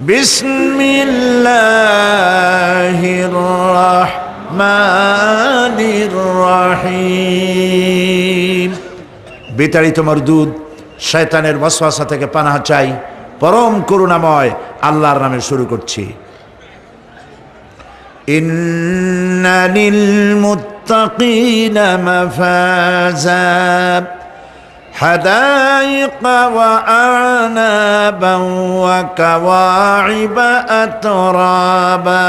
বিসমিল্লাহির রহমানির রহিম। বিতাড়িত মরদুদ শয়তানের ওয়াসওয়াসা থেকে পানাহ চাই পরম করুণাময় আল্লাহর নামে শুরু করছি। ইন্না লিল মুত্তাকিনা মাফাজা হাদাইকা ওয়া আনাবান ওয়া কাওয়াইবা আতরাবা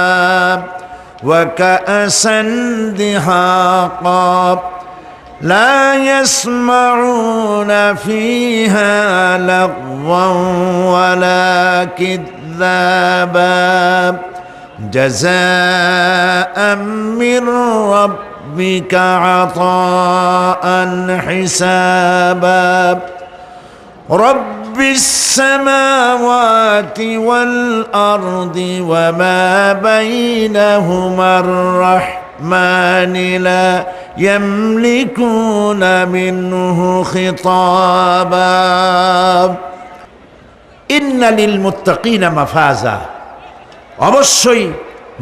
ওয়া কাআসান দিহাকা লা ইয়াসমাউনা ফিহা লাগওয়ান ওয়ালা কিযাবা জাযাআম মির রাব্বিকা আতাআন হিসাবা রব্বিস সামাওয়াতি ওয়াল আরদি ওয়া মা বাইনাহুমার রাহমানি লা ইয়ামলিকুনা মিনহু খিতাবা। ইন্না লিল মুত্তাকিনা মাফাজা, অবশ্যই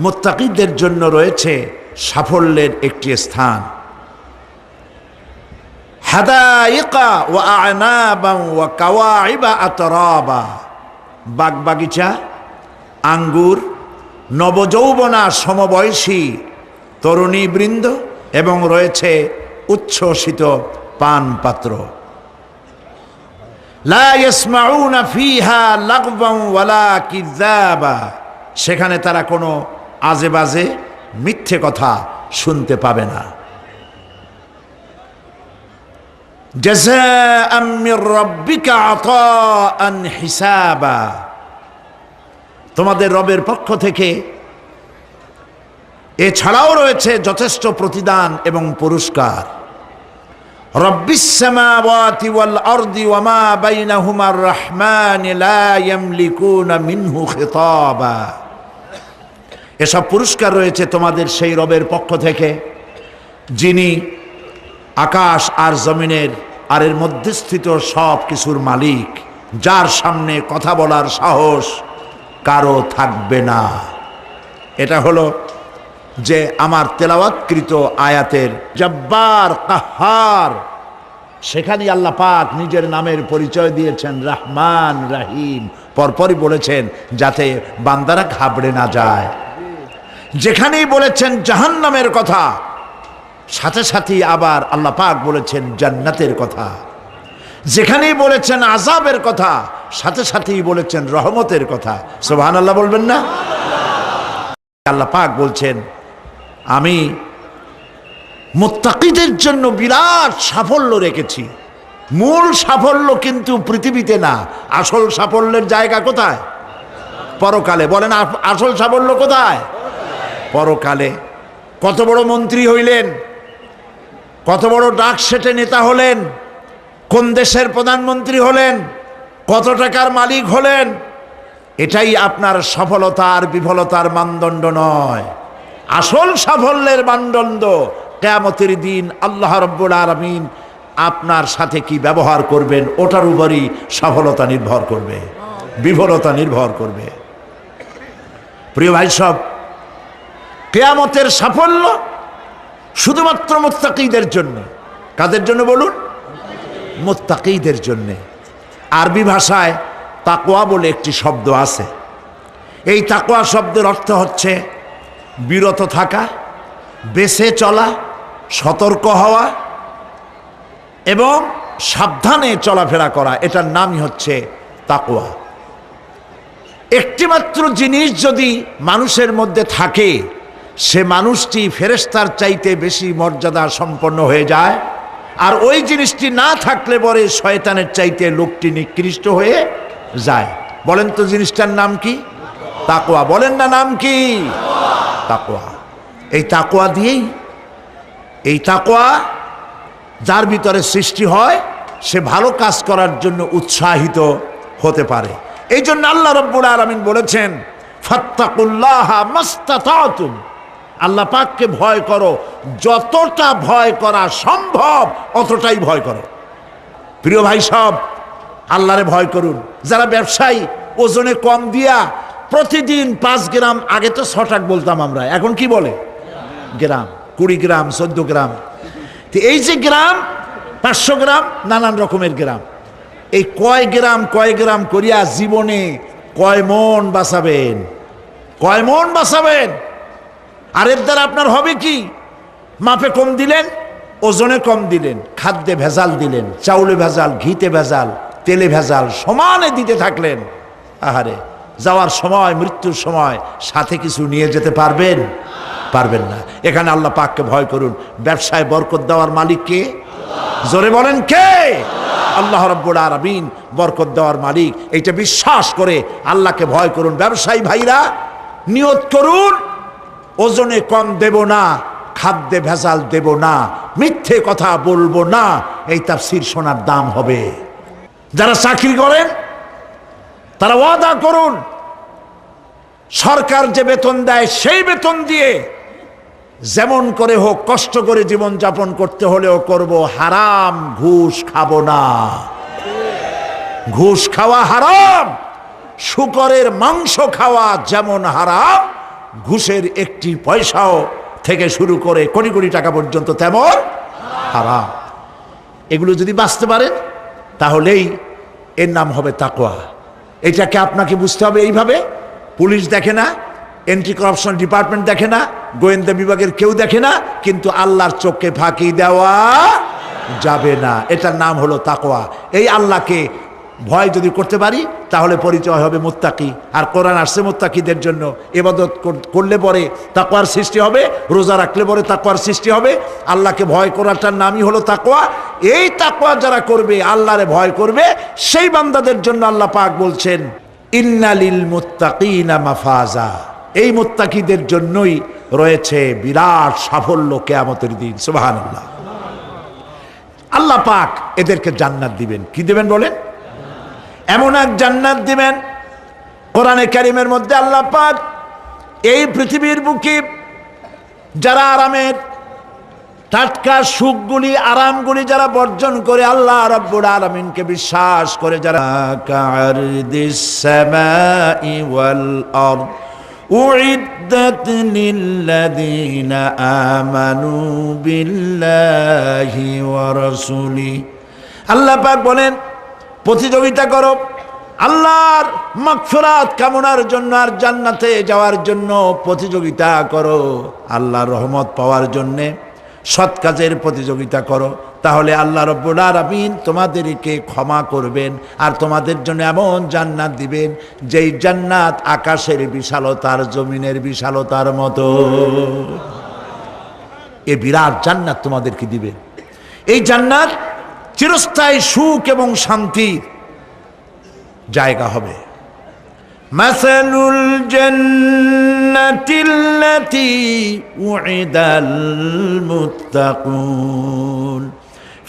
মুত্তাকিদের জন্য রয়েছে সাফল্যের একটি স্থান। হাদাইকা ওয়া আনাবান ওয়া কাওয়াইবা আতরাবা, বাগবাগিচা, আঙ্গুর, নবযৌবনা সমবয়সী তরুণী বৃন্দ এবং রয়েছে উচ্ছ্বসিত পান পাত্র। লা ইয়াসমাউনা ফিহা লাগওয়ান ওয়ালা কিযাবা, সেখানে তারা কোনো আজে বাজে মিথ্যে কথা শুনতে পাবে না। জাযাআম মির রাব্বিকা আতাআন হিসাবা, তোমাদের রবের পক্ষ থেকে এছাড়াও রয়েছে যথেষ্ট প্রতিদান এবং পুরস্কার। রব্বিস সামাওয়াতি ওয়াল আরদি ওয়া মা বাইনাহুমার রাহমানি লা ইয়ামলিকুনা মিনহু খিতাবা, এসব পুরস্কার রয়েছে তোমাদের সেই রবের পক্ষ থেকে যিনি আকাশ আর জমিনের আর এর মধ্যস্থিত সব কিছুর মালিক, যার সামনে কথা বলার সাহস কারো থাকবে না। এটা হলো যে আমার তেলাওয়াতকৃত আয়াতের জব্বার কাহ্হার, সেখানে আল্লাহ পাক নিজের নামের পরিচয় দিয়েছেন রহমান রহিম, পরপরই বলেছেন যাতে বান্দারা ঘাবড়ে না যায়। যেখানেই বলেছেন জাহান্নামের কথা, সাথে সাথেই আবার আল্লাহ পাক বলেছেন জান্নাতের কথা। যেখানেই বলেছেন আযাবের কথা, সাথে সাথেই বলেছেন রহমতের কথা। সুবহানাল্লাহ বলবেন না? আল্লাহ পাক বলছেন আমি মুত্তাকিদের জন্য বিরাট সাফল্য রেখেছি। মূল সাফল্য কিন্তু পৃথিবীতে না, আসল সাফল্যের জায়গা কোথায়? পরকালে। বলেন আসল সাফল্য কোথায়? পরকালে। কত বড় মন্ত্রী হইলেন, কত বড় ডাক সেটে নেতা হলেন, কোন দেশের প্রধানমন্ত্রী হলেন, কত টাকার মালিক হলেন, এটাই আপনার সফলতা আর বিফলতার মানদণ্ড নয়। আসল সাফল্যের মানদণ্ড কিয়ামতের দিন আল্লাহ রাব্বুল আলামিন আপনার সাথে কি ব্যবহার করবেন, ওটার উপরই সফলতা নির্ভর করবে, বিফলতা নির্ভর করবে। প্রিয় ভাই সব, কিয়ামতের সাফল্য শুধুমাত্র মুত্তাকিদের জন্য। কাদের জন্য বলুন? মুত্তাকিদের জন্য। আরবি ভাষায় তাকওয়া বলে একটি শব্দ আছে। এই তাকওয়া শব্দের অর্থ হচ্ছে বিরত থাকা, বেঁচে চলা, সতর্ক হওয়া এবং সাবধানে চলাফেরা করা, এটার নামই হচ্ছে তাকওয়া। একটিমাত্র জিনিস যদি মানুষের মধ্যে থাকে, সে মানুষটি ফেরেশতার চাইতে বেশি মর্যাদা সম্পন্ন হয়ে যায়, আর ওই জিনিসটি না থাকলে পরে শয়তানের চাইতে লোকটি নিকৃষ্ট হয়ে যায়। বলেন তো জিনিসটার নাম কি? তাকওয়া। বলেন না নাম কি? তাকওয়া। এই তাকওয়া দিয়েই, এই তাকওয়া যার ভিতরে সৃষ্টি হয়, সে ভালো কাজ করার জন্য উৎসাহিত হতে পারে। এই জন্য আল্লাহ রাব্বুল আলামিন বলেছেন ফাত্তাকুল্লাহা মাস্তাতাতুম, আল্লাহ পাককে ভয় করো, যতটা ভয় করা সম্ভব অতটাই ভয় করো। প্রিয় ভাই সব, আল্লাহরে ভয় করুন। যারা ব্যবসায়ী ওজনে কম দিয়া প্রতিদিন 5 গ্রাম, আগে তো ছটাক বলতাম আমরা, এখন কি বলে? গ্রাম, 20 গ্রাম, 14 গ্রাম। তো এই যে গ্রাম, 500 গ্রাম, নানান রকমের গ্রাম, এই কয় গ্রাম করিয়া জীবনে কয় মন বাঁচাবেন? কয় মন বাঁচাবেন? আর এর দ্বারা আপনার হবে কি? মাপে কম দিলেন, ওজনে কম দিলেন, খাদ্যে ভেজাল দিলেন, চাউলে ভেজাল, ঘিতে ভেজাল, তেলে ভেজাল, সমানে দিতে থাকলেন। আহারে, যাওয়ার সময়, মৃত্যুর সময় সাথে কিছু নিয়ে যেতে পারবেন? পারবেন না। এখানে আল্লাহ পাককে ভয় করুন। ব্যবসায় বরকত দেওয়ার মালিক কে? জোরে বলেন কে? আল্লাহ রাব্বুল আলামিন বরকত দেওয়ার মালিক। এইটা বিশ্বাস করে আল্লাহকে ভয় করুন। ব্যবসায়ী ভাইরা নিয়ত করুন, ওজনে কম দেব না, খাদ্যে ভেজাল দেব না, মিথ্যে কথা বলবো না। এই তাফসীর শোনার দাম হবে। যারা চাকরি করেন তারা ওয়াদা করুন, সরকার যে বেতন দেয় সেই বেতন দিয়ে যেমন করে হোক কষ্ট করে জীবন যাপন করতে হলেও করব, হারাম ঘুষ খাবো না। ঘুষ খাওয়া হারাম। শূকরের মাংস খাওয়া যেমন হারাম, ঘুষের একটি পয়সাও থেকে শুরু করে কোটি কোটি টাকা পর্যন্ত তেমন হারাম। এগুলো যদি বাঁচতে পারেন তাহলেই এর নাম হবে তাকওয়া। এটাকে আপনাকে বুঝতে হবে এইভাবে। পুলিশ দেখে না, এন্টি করাপশন ডিপার্টমেন্ট দেখে না, গোয়েন্দা বিভাগের কেউ দেখে না, কিন্তু আল্লাহর চোখকে ফাঁকি দেওয়া যাবে না। এটার নাম হলো তাকওয়া। এই আল্লাহকে ভয় যদি করতে পারি তাহলে পরিচয় হবে মুত্তাকি। আর কোরআন আসছে মুত্তাকিদের জন্য। ইবাদত করলে পরে তাকওয়ার সৃষ্টি হবে, রোজা রাখলে পরে তাকওয়ার সৃষ্টি হবে। আল্লাহকে ভয় করাটার নামই হলো তাকওয়া। এই তাকওয়া যারা করবে, আল্লাহরে ভয় করবে, সেই বান্দাদের জন্য আল্লাহ পাক বলছেন ইন্নালিল মুত্তাকিনা মাফাজা। এই মুত্তাকিদের জন্যই রয়েছে বিরাট সাফল্য কিয়ামতের দিন। সুবহানাল্লাহ। আল্লাহ পাক এদেরকে জান্নাত দিবেন। কি দিবেন বলেন? এমন এক জান্নাত দিবেন, কোরআনে কারীমের মধ্যে আল্লাহ পাক এই পৃথিবীর বুকে যারা আরামের টাটকা সুখগুলি, আরামগুলি যারা বর্জন করে আল্লাহ রাব্বুল আলামিনকে বিশ্বাস করে, যারা কারদিস সামাই ওয়াল আরদ উইদ্দাত লিল্লাযিনা আমানু বিল্লাহি ওয়া রাসূলি। আল্লাহ পাক বলেন প্রতিযোগিতা করো আল্লাহর মাগফিরাত কামনার জন্য আর জান্নাতে যাওয়ার জন্য প্রতিযোগিতা করো, আল্লাহর রহমত পাওয়ার জন্য সৎ কাজের প্রতিযোগিতা করো। তাহলে আল্লাহ রাব্বুল আলামিন তোমাদেরকে ক্ষমা করবেন আর তোমাদের জন্য এমন জান্নাত দিবেন যেই জান্নাত আকাশের বিশালতার, জমিনের বিশালতার মতো। এই বিরাট জান্নাত তোমাদেরকে দিবেন। এই জান্নাত চিরস্থায়ী সুখ এবং শান্তির জায়গা হবে। মাসালুল জান্নাতিল্লাতী উইদাল মুত্তাকুন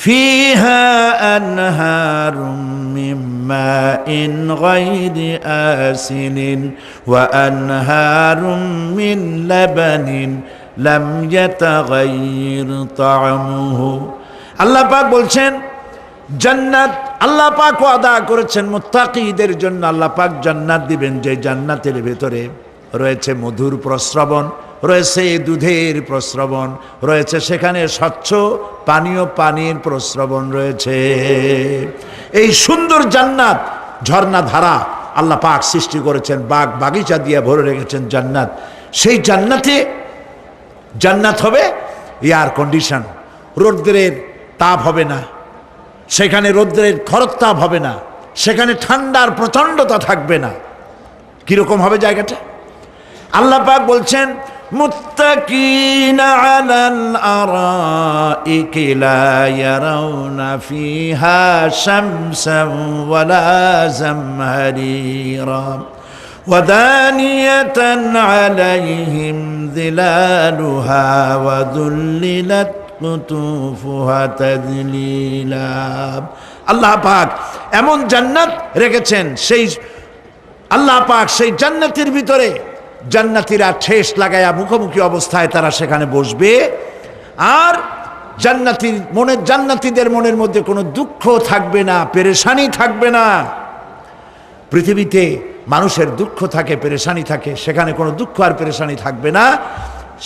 ফিহা আনহারুম মিন মাইন গায়রি আসিনিন ওয়া আনহারুম মিন লাবানিন লাম ইয়াতাগায়্যার তা'আমুহু। আল্লাহ পাক বলছেন জান্নাত আল্লাহ পাক ওয়াদা করেছেন মুত্তাকিদের জন্য। আল্লাহ পাক জান্নাত দিবেন যে জান্নাতের ভেতরে রয়েছে মধুর প্রস্রবণ, রয়েছে দুধের প্রস্রবণ, রয়েছে সেখানে স্বচ্ছ পানীয় পানির প্রস্রবণ রয়েছে। এই সুন্দর জান্নাত, ঝর্ণা ধারা আল্লাহ পাক সৃষ্টি করেছেন, বাগ বাগিচা দিয়ে ভরে রেখেছেন জান্নাত। সেই জান্নাতে জান্নাত হবে এয়ার কন্ডিশন, রৌদ্রের তাপ হবে না সেখানে, রৌদ্রের খরতাপ হবে না সেখানে, ঠান্ডার প্রচণ্ডতা থাকবে না। কিরকম হবে জায়গাটা? আল্লাহ পাক বলছেন মুত্তাকিনা আলাল আরাইকি লা ইয়ারাউনা ফিহা শামসান ওয়ালা জামহারিরা ওয়াদানিয়াতান আলাইহিম যিলালুহা ওয়া যুল্লিলাত কুতুফুহা তাযলিলা। আল্লাহ পাক এমন জান্নাত রেখেছেন, সেই আল্লাহ পাক সেই জান্নাতের ভিতরে জান্নাতীরা ঠেস লাগায়া মুখোমুখি অবস্থায় তারা সেখানে বসবে। আর জান্নাতীদের মনের মধ্যে কোনো দুঃখ থাকবে না, পেরেশানি থাকবে না। পৃথিবীতে মানুষের দুঃখ থাকে, পেরেশানি থাকে, সেখানে কোনো দুঃখ আর পেরেশানি থাকবে না।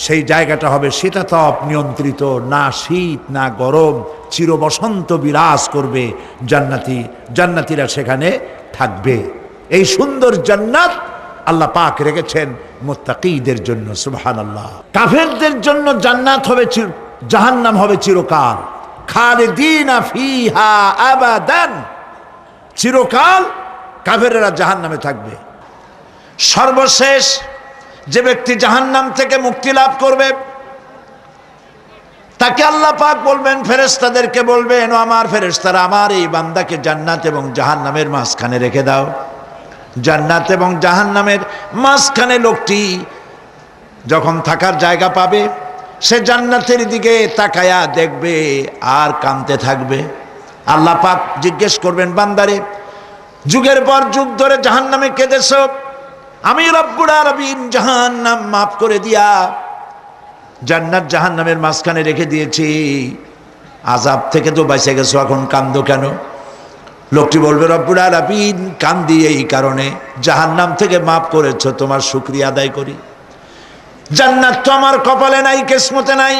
সেই জায়গাটা হবে শীতাতপ নিয়ন্ত্রিত, না শীত না গরম, চির বসন্ত বিরাজ করবে। জান্নাতীরা সেখানে থাকবে। এই সুন্দর জান্নাত আল্লাহ পাক রেখেছেন মুত্তাকীদের জন্য। সুবহানাল্লাহ। কাফেরদের জন্য জান্নাত হবে, জাহান্নাম হবে চিরকাল। খালিদিনা ফিহা আবাদান, চিরকাল কাফেরেরা জাহান্নামে থাকবে। সর্বশেষ যে ব্যক্তি জাহান্নাম থেকে মুক্তি লাভ করবে তাকে আল্লাহ পাক বলবেন, ফেরেশতাদেরকে বলবেন, ও আমার ফেরেশতারা, আমার এই বান্দাকে জান্নাত এবং জাহান্নামের মাঝখানে রেখে দাও। জান্নাত এবং জাহান্নামের মাঝখানে লোকটি যখন থাকার জায়গা পাবে, সে জান্নাতের দিকে তাকায়া দেখবে আর কাঁদতে থাকবে। আল্লাহ পাক জিজ্ঞেস করবেন, বান্দারে, যুগের পর যুগ ধরে জাহান্নামে কেঁদেছ, আমি রব্বুল আলামিন জাহান্নাম মাফ করে দিয়া জান্নাত জাহান্নামের মাঝখানে রেখে দিয়েছি, আযাব থেকে তো বেঁচে গেছো, এখন কান্দো কেন? লোকটি বলবে, রব্বুল আলামিন কান্দি এই কারণে, জাহান্নাম থেকে মাফ করেছো, তোমার শুকরিয়া আদায় করি। জান্নাত তো আমার কপালে নাই, কিসমতে নাই,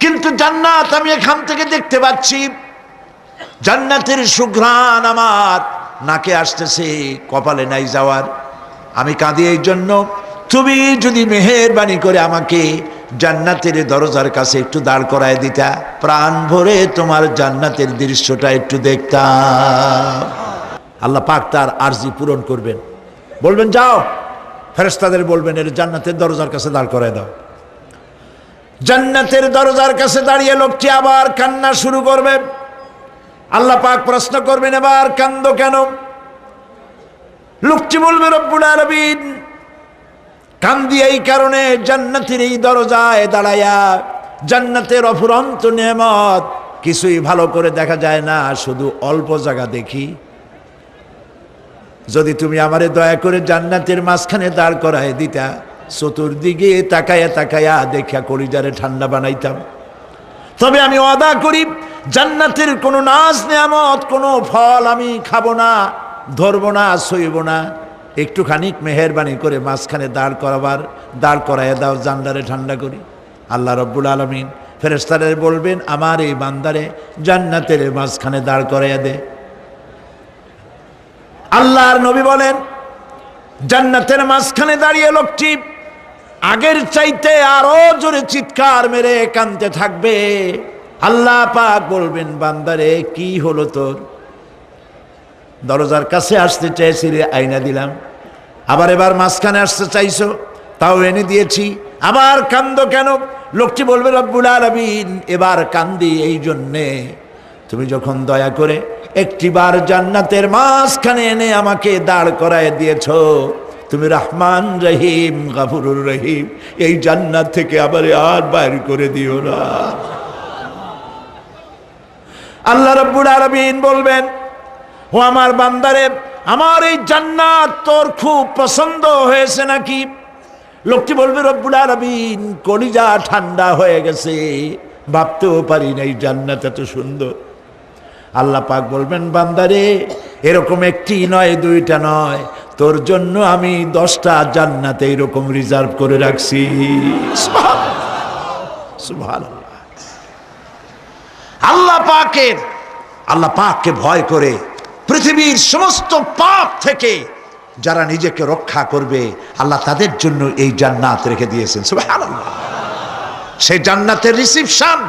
কিন্তু জান্নাত আমি এখান থেকে দেখতে পাচ্ছি, জান্নাতের সুঘ্রাণ আমার নাকে আসতেছে, কপালে নাই যাওয়ার। আমি কাঁদি এই জন্য, তুমি যদি মেহেরবানি করে আমাকে জান্নাতের দরজার কাছে একটু দাঁড় করায় দিতা, প্রাণ ভরে তোমার জান্নাতের দৃশ্যটা একটু দেখতাম। আল্লাহ পাক তার আরজি পূরণ করবেন, বলবেন, যাও। ফেরেশতাদের বলবেন, এর জান্নাতের দরজার কাছে দাঁড় করায় দাও। জান্নাতের দরজার কাছে দাঁড়িয়ে লোকটি আবার কান্না শুরু করবে। আল্লাহ পাক প্রশ্ন করবেন, এবার কান্দো কেন? লোকটি বলবে, রব্বুল আলামিন কান্দি এই কারণে, জান্নাতের এই দরজায় দাঁড়ায়া জান্নাতের অফুরন্ত নেয়ামত কিছুই ভালো করে দেখা যায় না, শুধু অল্প জায়গা দেখি। যদি তুমি আমারে দয়া করে জান্নাতের মাঝখানে দাঁড় করায় দিতা, চতুর্দিকে তাকায়া তাকায়া দেখা কলিজারে ঠান্ডা বানাইতাম। তবে আমি ওয়াদা করি, জান্নাতের কোনো নাজ নেয়ামত, কোনো ফল আমি খাবো না, ধরবো না, সইব না। একটুখানি মেহেরবানি করে মাঝখানে দাঁড় করাইয়া দাও, জান্নারে ঠান্ডা করি। আল্লাহ রব্বুল আলামিন ফেরেশতাদের বলবেন, আমার এই বান্দারে জান্নাতের মাঝখানে দাঁড় করাইয়া দে। আল্লাহর নবী বলেন, জান্নাতের মাঝখানে দাঁড়িয়ে লোকটি আগের চাইতে আরো জোরে চিৎকার মেরে কাঁদতে থাকবে। আল্লাহ পাক বলবেন, বান্দারে কি হলো তোর? দরজার কাছে আসতে চাইছিলে, আইনা দিলাম। এবার মাঝখানে আসতে চাইছো, তাও এনে দিয়েছি। আবার কান্দো কেন? লোকটি বলবে, রব্বুল আলামিন এবার কান্দি এই জন্যে, তুমি যখন দয়া করে একটিবার জান্নাতের মাঝখানে এনে আমাকে দাঁড় করায় দিয়েছো, তুমি রহমান রহিম গফুরুর রহিম, এই জান্নাত থেকে আবার আর বাইর করে দিও না। আল্লাহ রাব্বুল আলামিন বলবেন, ও আমার বান্দারে, আমার এই জান্নাত তোর খুব পছন্দ হয়েছে নাকি? লোকটি বলবে, রব্বুল আলামিন কলিজা ঠান্ডা হয়ে গেছে, ভাবতেও পারি না এই জান্নাত এত সুন্দর। আল্লাহ পাক বলবেন, বান্দারে এরকম একটি নয়, দুইটা নয়, তোর জন্য আমি 10টা জান্নাত এইরকম রিজার্ভ করে রাখছি। সুবহানাল্লাহ। আল্লাহ পাককে ভয় করে পৃথিবীর সমস্ত পাপ থেকে যারা নিজেকে রক্ষা করবে, আল্লাহ তাদের জন্য এই জান্নাত রেখে দিয়েছেন। সুবহানাল্লাহ। সেই জান্নাতের রিসিপশন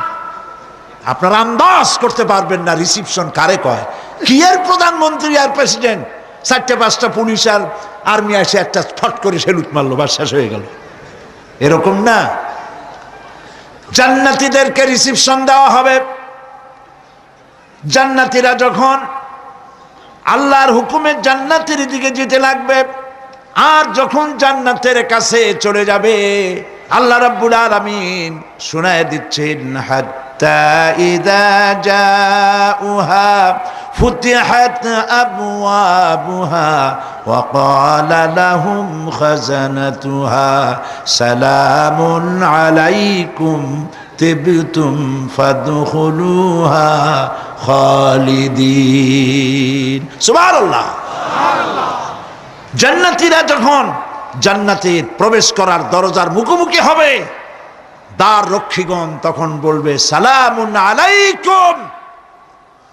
আপনারা আন্দাজ করতে পারবেন না, রিসিপশন কারে কয়। কি এর প্রধানমন্ত্রী আর প্রেসিডেন্ট, 4-5টা পুলিশ আর আর্মি এসে একটা ফট করে সেলুট মারলো, বা শেষ হয়ে গেল, এরকম না। জান্নাতীদেরকে রিসিপশন দেওয়া হবে। জান্নাতীরা যখন আল্লাহর হুকুমে জান্নাতের দিকে যেতে লাগবে, আর যখন জান্নাতের কাছে চলে যাবে, আল্লাহ রাব্বুল আলামিন শোনায় দিচ্ছেন, হাত্তা ইযা জাউহা ফুতিহাত আবওয়াবুহা ওয়া ক্বালা লাহুম খাজানাতুহা সালামুন আলাইকুম তিবতুম ফাদখুলুহা খালিদিন। সুবহানাল্লাহ। জান্নাতীরা যখন জান্নাতে প্রবেশ করার দরজার মুখোমুখি হবে, দ্বার রক্ষীগণ তখন বলবে সালামুন আলাইকুম,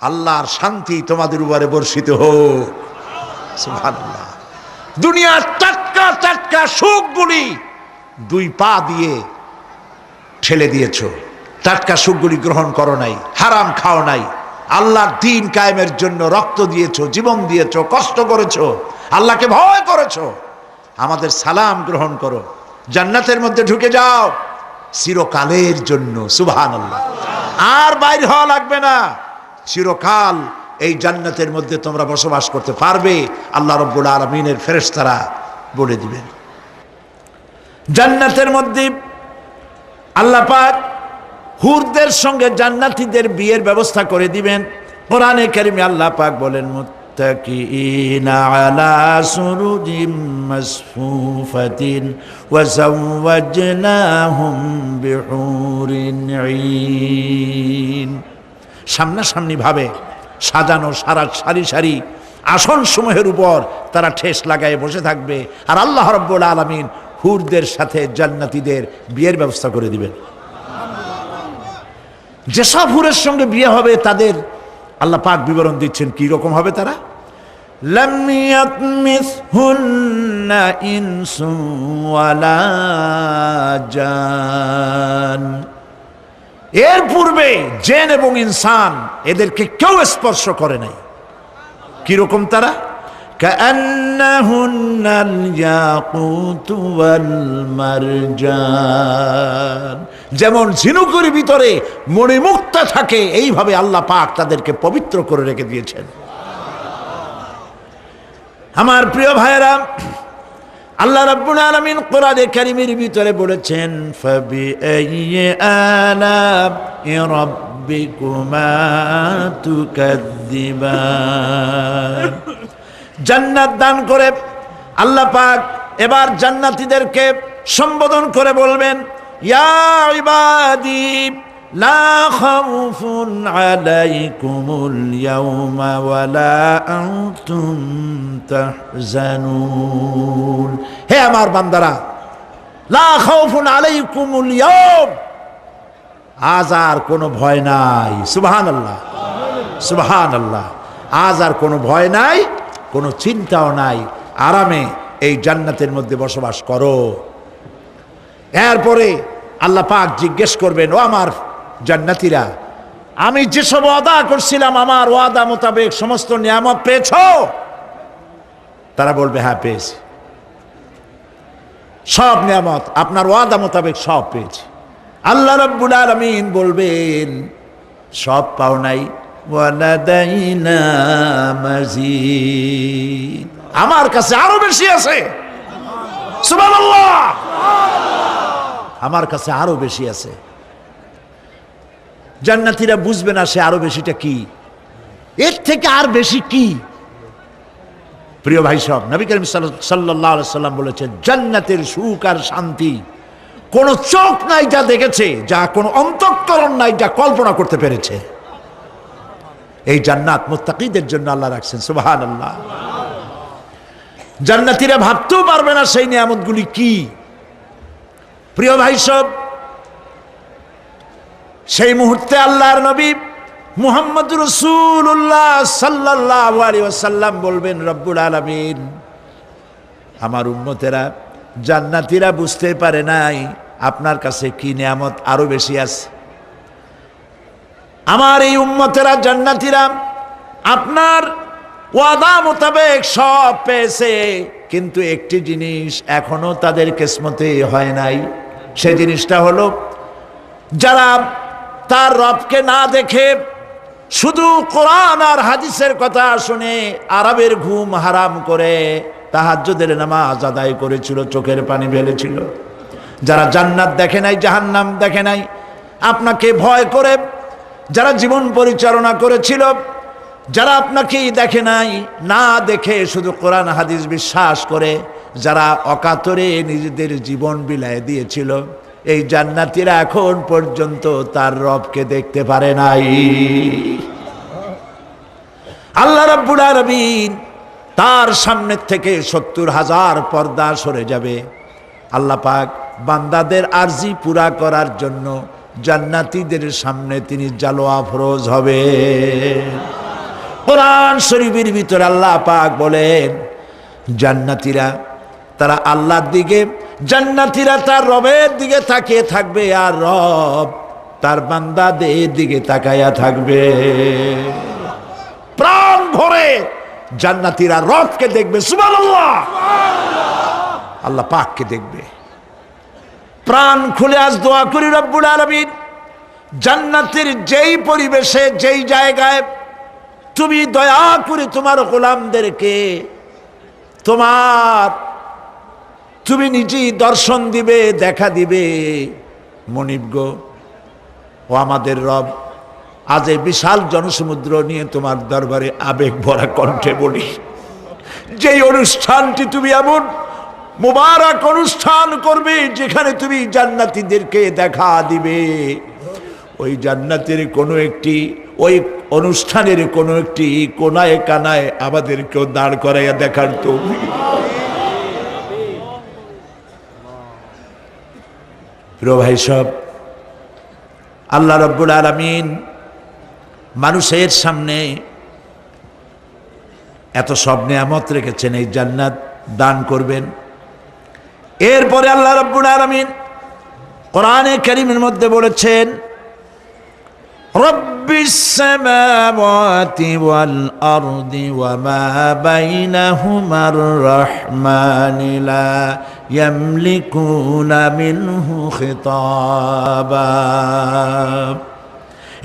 আল্লাহর শান্তি তোমাদের উপরে বর্ষিত হোক। সুবহানাল্লাহ। দুনিয়ার টাটকা টাটকা সুখগুলি দুই পা দিয়ে ঠেলে দিয়েছো, টাটকা সুখগুলি গ্রহণ করো নাই, হারাম খাও নাই, আল্লাহর দ্বীন কায়েমের জন্য রক্ত দিয়েছো, জীবন দিয়েছো, কষ্ট করেছো, আল্লাহকে ভয় করেছো। আমাদের সালাম গ্রহণ করো, জান্নাতের মধ্যে ঢুকে যাও চিরকালের জন্য। সুবহানাল্লাহ। আর বাইর হওয়া লাগবে না, চিরকাল এই জান্নাতের মধ্যে তোমরা বসবাস করতে পারবে, আল্লাহ রাব্বুল আলামিনের ফেরেশতারা বলে দিবেন। জান্নাতের মধ্যে আল্লাহ পাক হুরদের সঙ্গে জান্নাতীদের বিয়ের ব্যবস্থা করে দিবেন। কোরআনে কারিমে আল্লাহ পাক বলেন মুত্তাকিইনা আলা সুরুজিম মাসফুফাতিন ওয়া যাওয়াজনাহুম বিহুরিন ঈন। সামনাসামনি ভাবে সাজানো সারি সারি আসন সমূহের উপর তারা ঠেস লাগায় বসে থাকবে, আর আল্লাহ রাব্বুল আলামিন হুরদের সাথে জান্নাতীদের বিয়ের ব্যবস্থা করে দিবেন। যেসব হুরের সঙ্গে বিয়ে হবে তাদের আল্লাহ পাক বিবরণ দিচ্ছেন কি রকম হবে তারা। লাম ইয়াতমিসহুন্না ইনসুন ওয়ালা জান, এর পূর্বে জিন এবং ইনসান এদেরকে কেউ স্পর্শ করে নাই। কি রকম তারা? কাআন্নাহুন্নাল ইয়াকুতু ওয়াল মারজান, যেমন ঝিনুকের ভিতরে মণিমুক্তা থাকে এইভাবে আল্লাহ পাক তাদেরকে পবিত্র করে রেখে দিয়েছেন। আমার প্রিয় ভাইরা, আল্লাহ রাব্বুল আলামিন কোরআনে কারীমের ভিতরে বলেছেন ফাবিআইয়ি আলা'i রাব্বিকুমা তুকাদ্দিবান। জান্নাত দান করে আল্লাহ পাক এবার জান্নাতীদেরকে সম্বোধন করে বলবেন ইয়া ইবাদি লা খাউফুন আলাইকুমুল ইয়াওমা ওয়ালা আনতুম তাহজানুন। হে আমার বান্দারা, লা খাউফুন আলাইকুমুল ইয়াওম, আজ আর কোনো ভয় নাই। সুবহানাল্লাহ, সুবহানাল্লাহ। আজ আর কোনো ভয় নাই, কোনো চিন্তাও নাই, আরামে এই জান্নাতের মধ্যে বসবাস করো। এরপরে আল্লাহ পাক জিজ্ঞেস করবেন ও আমার জান্নাতীরা, আমি যেসব ওয়াদা করছিলাম আমার ওয়াদা মোতাবেক সমস্ত নিয়ামত পেয়েছো? তারা বলবে হ্যাঁ পেয়েছি, সব নিয়ামত আপনার ওয়াদা মোতাবেক সব পেয়েছি। আল্লাহ রাব্বুল আলামিন বলবেন সব পাও নাই, ওয়ালাদাইনা মাজিদ, আমার কাছে আরো বেশি আছে। সুবহানাল্লাহ, আমার কাছে আরো বেশি আছে। জান্নাতীরা বুঝবে না সে আরো বেশিটা কি, এর থেকে আর বেশি কি। প্রিয় ভাই সব, নবী করিম সাল্লাল্লাহু আলাইহি সাল্লাম বলেছেন জান্নাতের সুখ আর শান্তি কোন চোখ নাই যা দেখেছে, যা কোন অন্তঃকরণ নাই যা কল্পনা করতে পেরেছে। এই জান্নাত মুত্তাকিদের জন্য আল্লাহ রাখছেন। সুবহানাল্লাহ। জান্নাতীরা ভাবতেও পারবে না সেই নিয়ামতগুলি কি। প্রিয় ভাই সব, সেই মুহূর্তে আল্লাহর নবী মুহাম্মদ রাসূলুল্লাহ সাল্লাল্লাহু আলাইহি ওয়াসাল্লাম বলবেন রব্বুল আলামিন, আমার উম্মতেরা জান্নাতীরা বুঝতে পারে নাই আপনার কাছে কি নিয়ামত আরো বেশি আছে। আমার এই উম্মতেরা জান্নাতীরা আপনার ওয়াদা মোতাবেক সব পেয়েছে, কিন্তু একটি জিনিস এখনো তাদের কিসমতে হয় নাই। সেই জিনিসটা হলো যারা তার রবকে না দেখে শুধু কোরআন আর হাদিসের কথা শুনে আরবের ঘুম হারাম করে তাহাজ্জুদের নামাজ আদায় করেছিল, চোখের পানি ফেলেছিল, যারা জান্নাত দেখে নাই, জাহান্নাম দেখে নাই, আপনাকে ভয় করে যারা জীবন পরিচালনা করেছিল, যারা আপনাকেই দেখে নাই, না দেখে শুধু কোরআন হাদিস বিশ্বাস করে যারা অকাতরে নিজেদের জীবন বিলায় দিয়েছিল, এই জান্নাতীরা এখন পর্যন্ত তার রবকে দেখতে পারে নাই। আল্লাহ রাব্বুল আলামিন তার সামনে থেকে 70,000 পর্দা সরে যাবে। আল্লাহ পাক বান্দাদের আরজি পুরা করার জন্য জান্নাতীদের সামনে তিনি জালোয়া ফরজ হবে। কোরআন শরীফের ভিতরে আল্লাহ পাক বলেন, জান্নাতীরা তারা আল্লাহর দিকে, জান্নাতীরা তার রবের দিকে তাকিয়ে থাকবে, আর রব তার বান্দাদের দিকে তাকায়া থাকবে। প্রাণ ভরে জান্নাতীরা রবকে দেখবে, সুবহানাল্লাহ, আল্লাহ পাককে দেখবে। প্রাণ খুলে আজ দোয়া করি রব্বুল আলামিন, জান্নাতের যেই পরিবেশে যেই জায়গায় তুমি দয়া করে তোমার গোলামদেরকে তুমি নিজেই দর্শন দিবে, দেখা দিবে। মনিব গো, ও আমাদের রব, আজ এই বিশাল জনসমুদ্র নিয়ে তোমার দরবারে আবেগ ভরা কণ্ঠে বলি, যেই অনুষ্ঠানটি তুমি এমন মুবারক অনুষ্ঠান করবে যেখানে তুমি জান্নাতীদেরকে দেখা দিবে, ওই জান্নাতের কোনো একটি, ওই অনুষ্ঠানের কোনো একটি কোনায় কানায় আমাদেরকেও দাঁড় করাইয়া দেখার তৌফিক। প্রিয় ভাই সব, আল্লাহ রাব্বুল আলামিন মানুষের সামনে এত সব নিয়ামত রেখেছেন, এই জান্নাত দান করবেন। এরপরে আল্লাহ রাব্বুল আলামিন কোরআনে কারীমের মধ্যে বলেছেন, রব্বিস সামাওয়াতি ওয়াল আরদি ওয়া মা বাইনাহুমার রাহমানি লা ইয়ামলিকুনা মিনহু খিতাবা।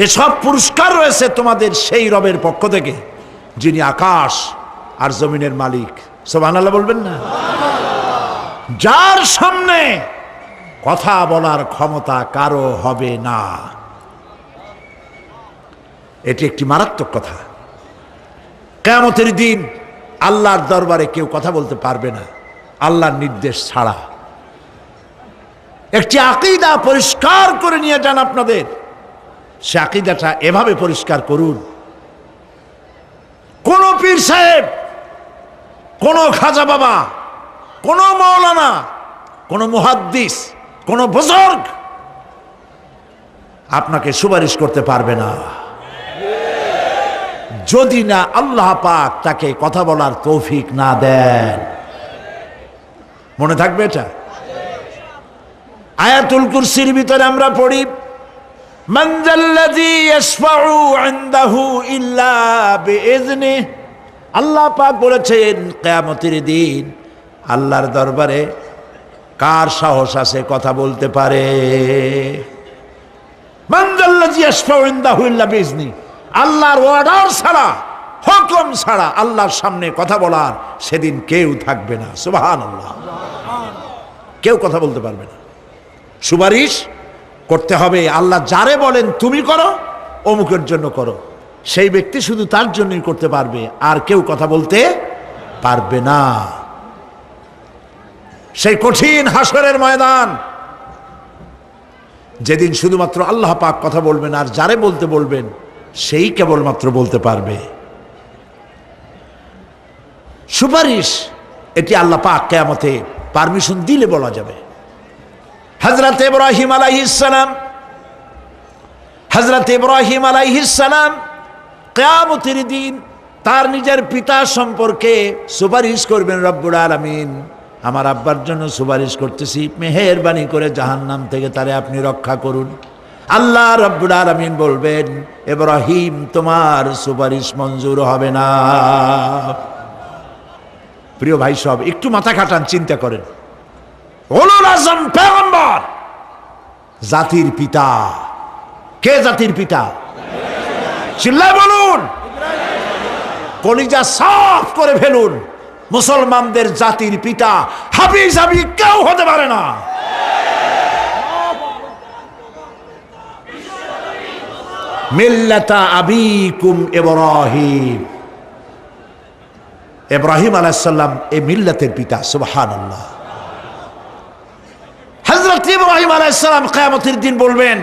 এসব পুরস্কার রয়েছে তোমাদের সেই রবের পক্ষ থেকে যিনি আকাশ আর জমিনের মালিক। সুবহানাল্লাহ বলবেন না? যার সামনে কথা বলার ক্ষমতা কারো হবে না। এটি একটি মারাত্মক কথা। কিয়ামতের দিন আল্লাহর দরবারে কেউ কথা বলতে পারবে না আল্লাহর নির্দেশ ছাড়া। একটি আকীদা পরিষ্কার করে নিয়ে যান আপনাদের, সে আকীদাটা এভাবে পরিষ্কার করুন, কোন পীর সাহেব, কোন খাজা বাবা, কোন মাওলানা, কোন মুহাদ্দিস, কোন বুজুর্গ আপনাকে সুপারিশ করতে পারবে না যদি না আল্লাহ পাক তাকে কথা বলার তৌফিক না দেন। মনে থাকবে এটা। আয়াতুল কুরসির ভিতরে আমরা পড়ি, মান যাল্লাযী ইয়াশফাউ ইনদাহু ইল্লা বিইযনিহি। আল্লাহ পাক বলেছেন কিয়ামতের দিন আল্লাহর দরবারে কার সাহস আছে কথা বলতে পারে? মান যাল্লাযী ইয়াশফাউ ইনদাহু ইল্লা বিইযনিহি। আল্লাহর অর্ডার ছাড়া, হুকুম ছাড়া আল্লাহর সামনে কথা বলার সেদিন কেউ থাকবে না। সুবহানাল্লাহ। কেউ কথা বলতে পারবে না। সুপারিশ করতে হবে আল্লাহ যারে বলেন তুমি করো, অমুকের জন্য করো, সেই ব্যক্তি শুধু তার জন্যই করতে পারবে, আর কেউ কথা বলতে পারবে না। সেই কঠিন হাসরের ময়দান, যেদিন শুধুমাত্র আল্লাহ পাক কথা বলবেন, আর যারে বলতে বলবেন সেই কেবলমাত্র বলতে পারবে। সুপারিশ এটি আল্লাহ পাক কিয়ামতে পারমিশন দিলে বলা যাবে। হযরত ইব্রাহিম আলাইহিস সালাম কিয়ামতের দিন তার নিজের পিতা সম্পর্কে সুপারিশ করবেন, রব্বুল আলামিন আমার আব্বার জন্য সুপারিশ করতেছি, মেহেরবানি করে জাহান্নাম থেকে তারে আপনি রক্ষা করুন। আল্লাহ রব্বুল আলামিন বলবেন, ইব্রাহিম তোমার সুপারিশ মঞ্জুর হবে না। প্রিয় ভাই সব, একটু মাথা খাটান, চিন্তা করেন। উলুল আযম পয়গম্বর, জাতির পিতা। কে জাতির পিতা? চিল্লায় বলুন, কলিজা সাফ করে ফেলুন। মুসলমানদের জাতির পিতা হাবিজাবি কেউ হতে পারে না। মিল্লাতা আবিকুম ইব্রাহিম। ইব্রাহিম আলাইহিস সালাম এই মিল্লাতের পিতা। সুবহানাল্লাহ। হযরত ইব্রাহিম আলাইহিস সালাম কিয়ামতের দিন বলবেন,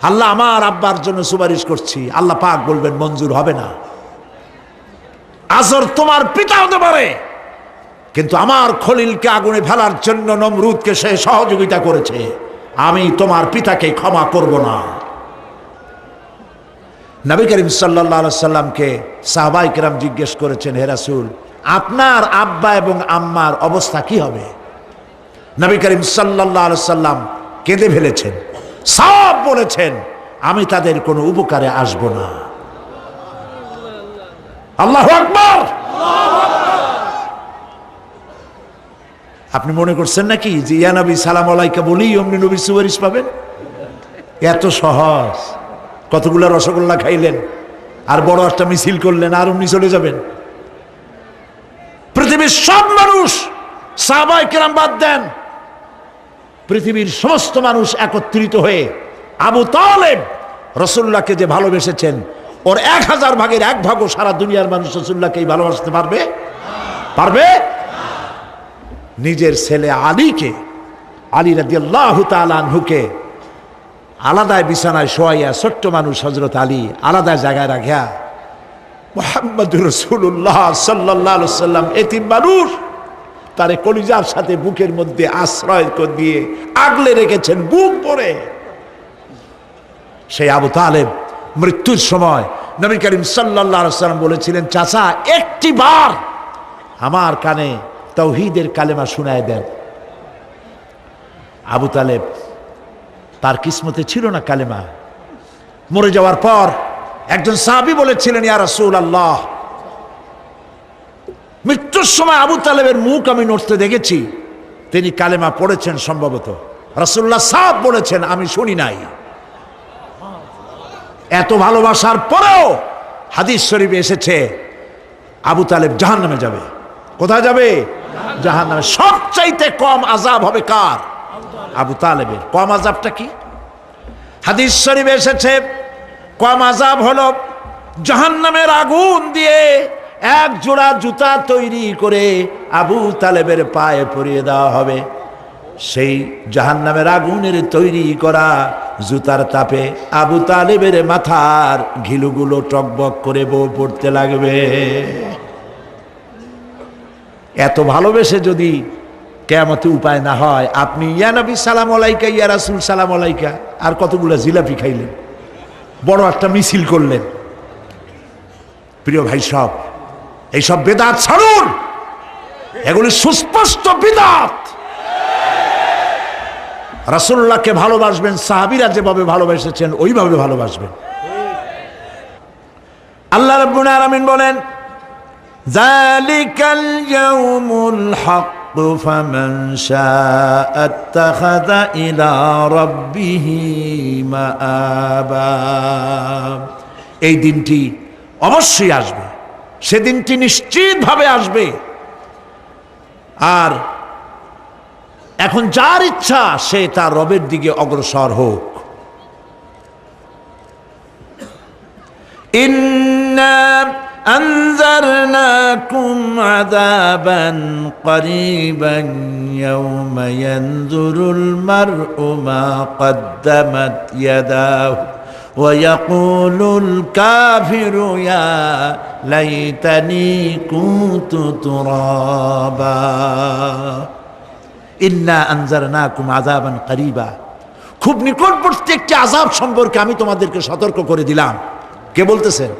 আল্লাহ আমার আব্বার জন্য সুপারিশ করছি। আল্লাহ পাক বলবেন মঞ্জুর হবে না। আজর তোমার পিতা হতে পারে, কিন্তু আমার খলিলকে আগুনে ফেলার জন্য নমরুদকে সে সহযোগিতা করেছে, আমি তোমার পিতাকে ক্ষমা করব না। নবী করিম সাল্লাল্লাহু আলাইহি সাল্লামকে সাহাবায়ে কেরাম জিজ্ঞেস করেছেন, হে রাসূল, আপনার আব্বা এবং আম্মার অবস্থা কি হবে? নবী করিম সাল্লাল্লাহু আলাইহি সাল্লাম কেঁদে ফেলেছেন, সব বলেছেন, আমি তাদের কোনো উপকারে আসব না। আল্লাহু আকবার। আপনি মনে করছেন নাকি যে ইয়া নবী সালাম আলাইকা বলি অমনি নবীর সুপারিশ পাবেন? এত সহজ। কতগুলা রসগোল্লা খাইলেন আর বড় একটা মিছিল করলেন আর অমনি চলে যাবেন? পৃথিবীর সব মানুষ, সাহাবায়ে কেরাম বাদ দেন, পৃথিবীর সমস্ত মানুষ একত্রিত হয়ে আবু তালেব রাসূলুল্লাহকে যে ভালোবেসেছেন, ওর 1000 ভাগের 1 ভাগও সারা দুনিয়ার মানুষ রাসূলুল্লাহকেই ভালোবাসতে পারবে? পারবে? নিজের ছেলে আলীকে, আলী রাদিয়াল্লাহু তাআলা আনহুকে আলাদায় বিছানায় শোয়াইয়া, ছোট্ট মানুষ হযরত আলী আলাদা জায়গায় রাখিয়া মুহাম্মদুর রাসূলুল্লাহ সাল্লাল্লাহু আলাইহি ওয়াসাল্লাম এতিম মানুষ, তারে কলিজার সাথে বুকের মধ্যে আশ্রয় দিয়ে আগলে রেখেছেন বুক ভরে। সেই আবু তালেব মৃত্যুর সময় নবী করিম সাল্লাল্লাহু আলাইহি ওয়াসাল্লাম বলেছিলেন, চাচা একটি বার আমার কানে তাওহীদের কালেমা শোনায় দেন। আবু তালেব, তার কিসমতে ছিল না কালেমা। মরে যাওয়ার পর একজন সাহাবী বলেছিলেন, ইয়া রাসূলুল্লাহ, মৃত্যুর সময় আবু তালেবের মুখ আমি নড়তে দেখেছি, তিনি কালেমা পড়েছেন সম্ভবত। রাসূলুল্লাহ সাহেব বলেছেন, আমি শুনি নাই। এত ভালোবাসার পরেও হাদিস শরীফে এসেছে আবু তালেব জাহান্নামে যাবে। কোথায় যাবে? জাহান্নামে। সবচাইতে কম আযাব হবে কার? আবু তালেবের। কম আযাবটা কি? হাদিস শরীফে এসেছে কম আযাব হলো জাহান্নামের আগুন দিয়ে 1 জোড়া জুতা তৈরি করে আবু তালেবের পায়ে পরিয়ে দেওয়া হবে। সেই জাহান্নামের আগুনের তৈরি করা জুতার তাপে আবু তালেবের মাথার ঘিলুগুলো টকবক করে বউ পড়তে লাগবে। এত ভালোবেসে যদি কিয়ামতে উপায় না হয়, আপনি ইয়া নবী সালাম আলাইকা, ইয়া রাসূল সালাম আলাইকা আর কতগুলো জিলাপি খাইলেন, বড় একটা মিছিল করলেন। প্রিয় ভাই সব, এইসব বেদাত ছাড়ুন, এগুলি সুস্পষ্ট বিদআত। রাসূলুল্লাহকে ভালোবাসবেন, সাহাবীরা যেভাবে ভালোবেসেছেন ওইভাবে ভালোবাসবেন। আল্লাহ রাব্বুল আলামিন বলেন, যালিকাল ইয়াউমুল হক ফামান শাআ আত্তাখাযা ইলা রাব্বিহি মাআবা। এই দিনটি অবশ্যই আসবে, সেদিনটি নিশ্চিতভাবে আসবে। আর এখন যার ইচ্ছা সে তার রবের দিকে অগ্রসর হোক। ইন্না আনজারনাকুম আযাবান করিবান ইয়াওমা ইয়ানজুরুল মার'উ মা কদ্দামাত ইয়াদাহু ওয়া ইয়াকুলুল কাফিরু ইয়া লাইতানি কুনতু তুরাবা। ইন্না আনজারনাকুম আযাবান করিবা, খুব নিকটবর্তী একটি আযাব সম্পর্কে আমি তোমাদেরকে সতর্ক করে দিলাম। কে বলতেছেন?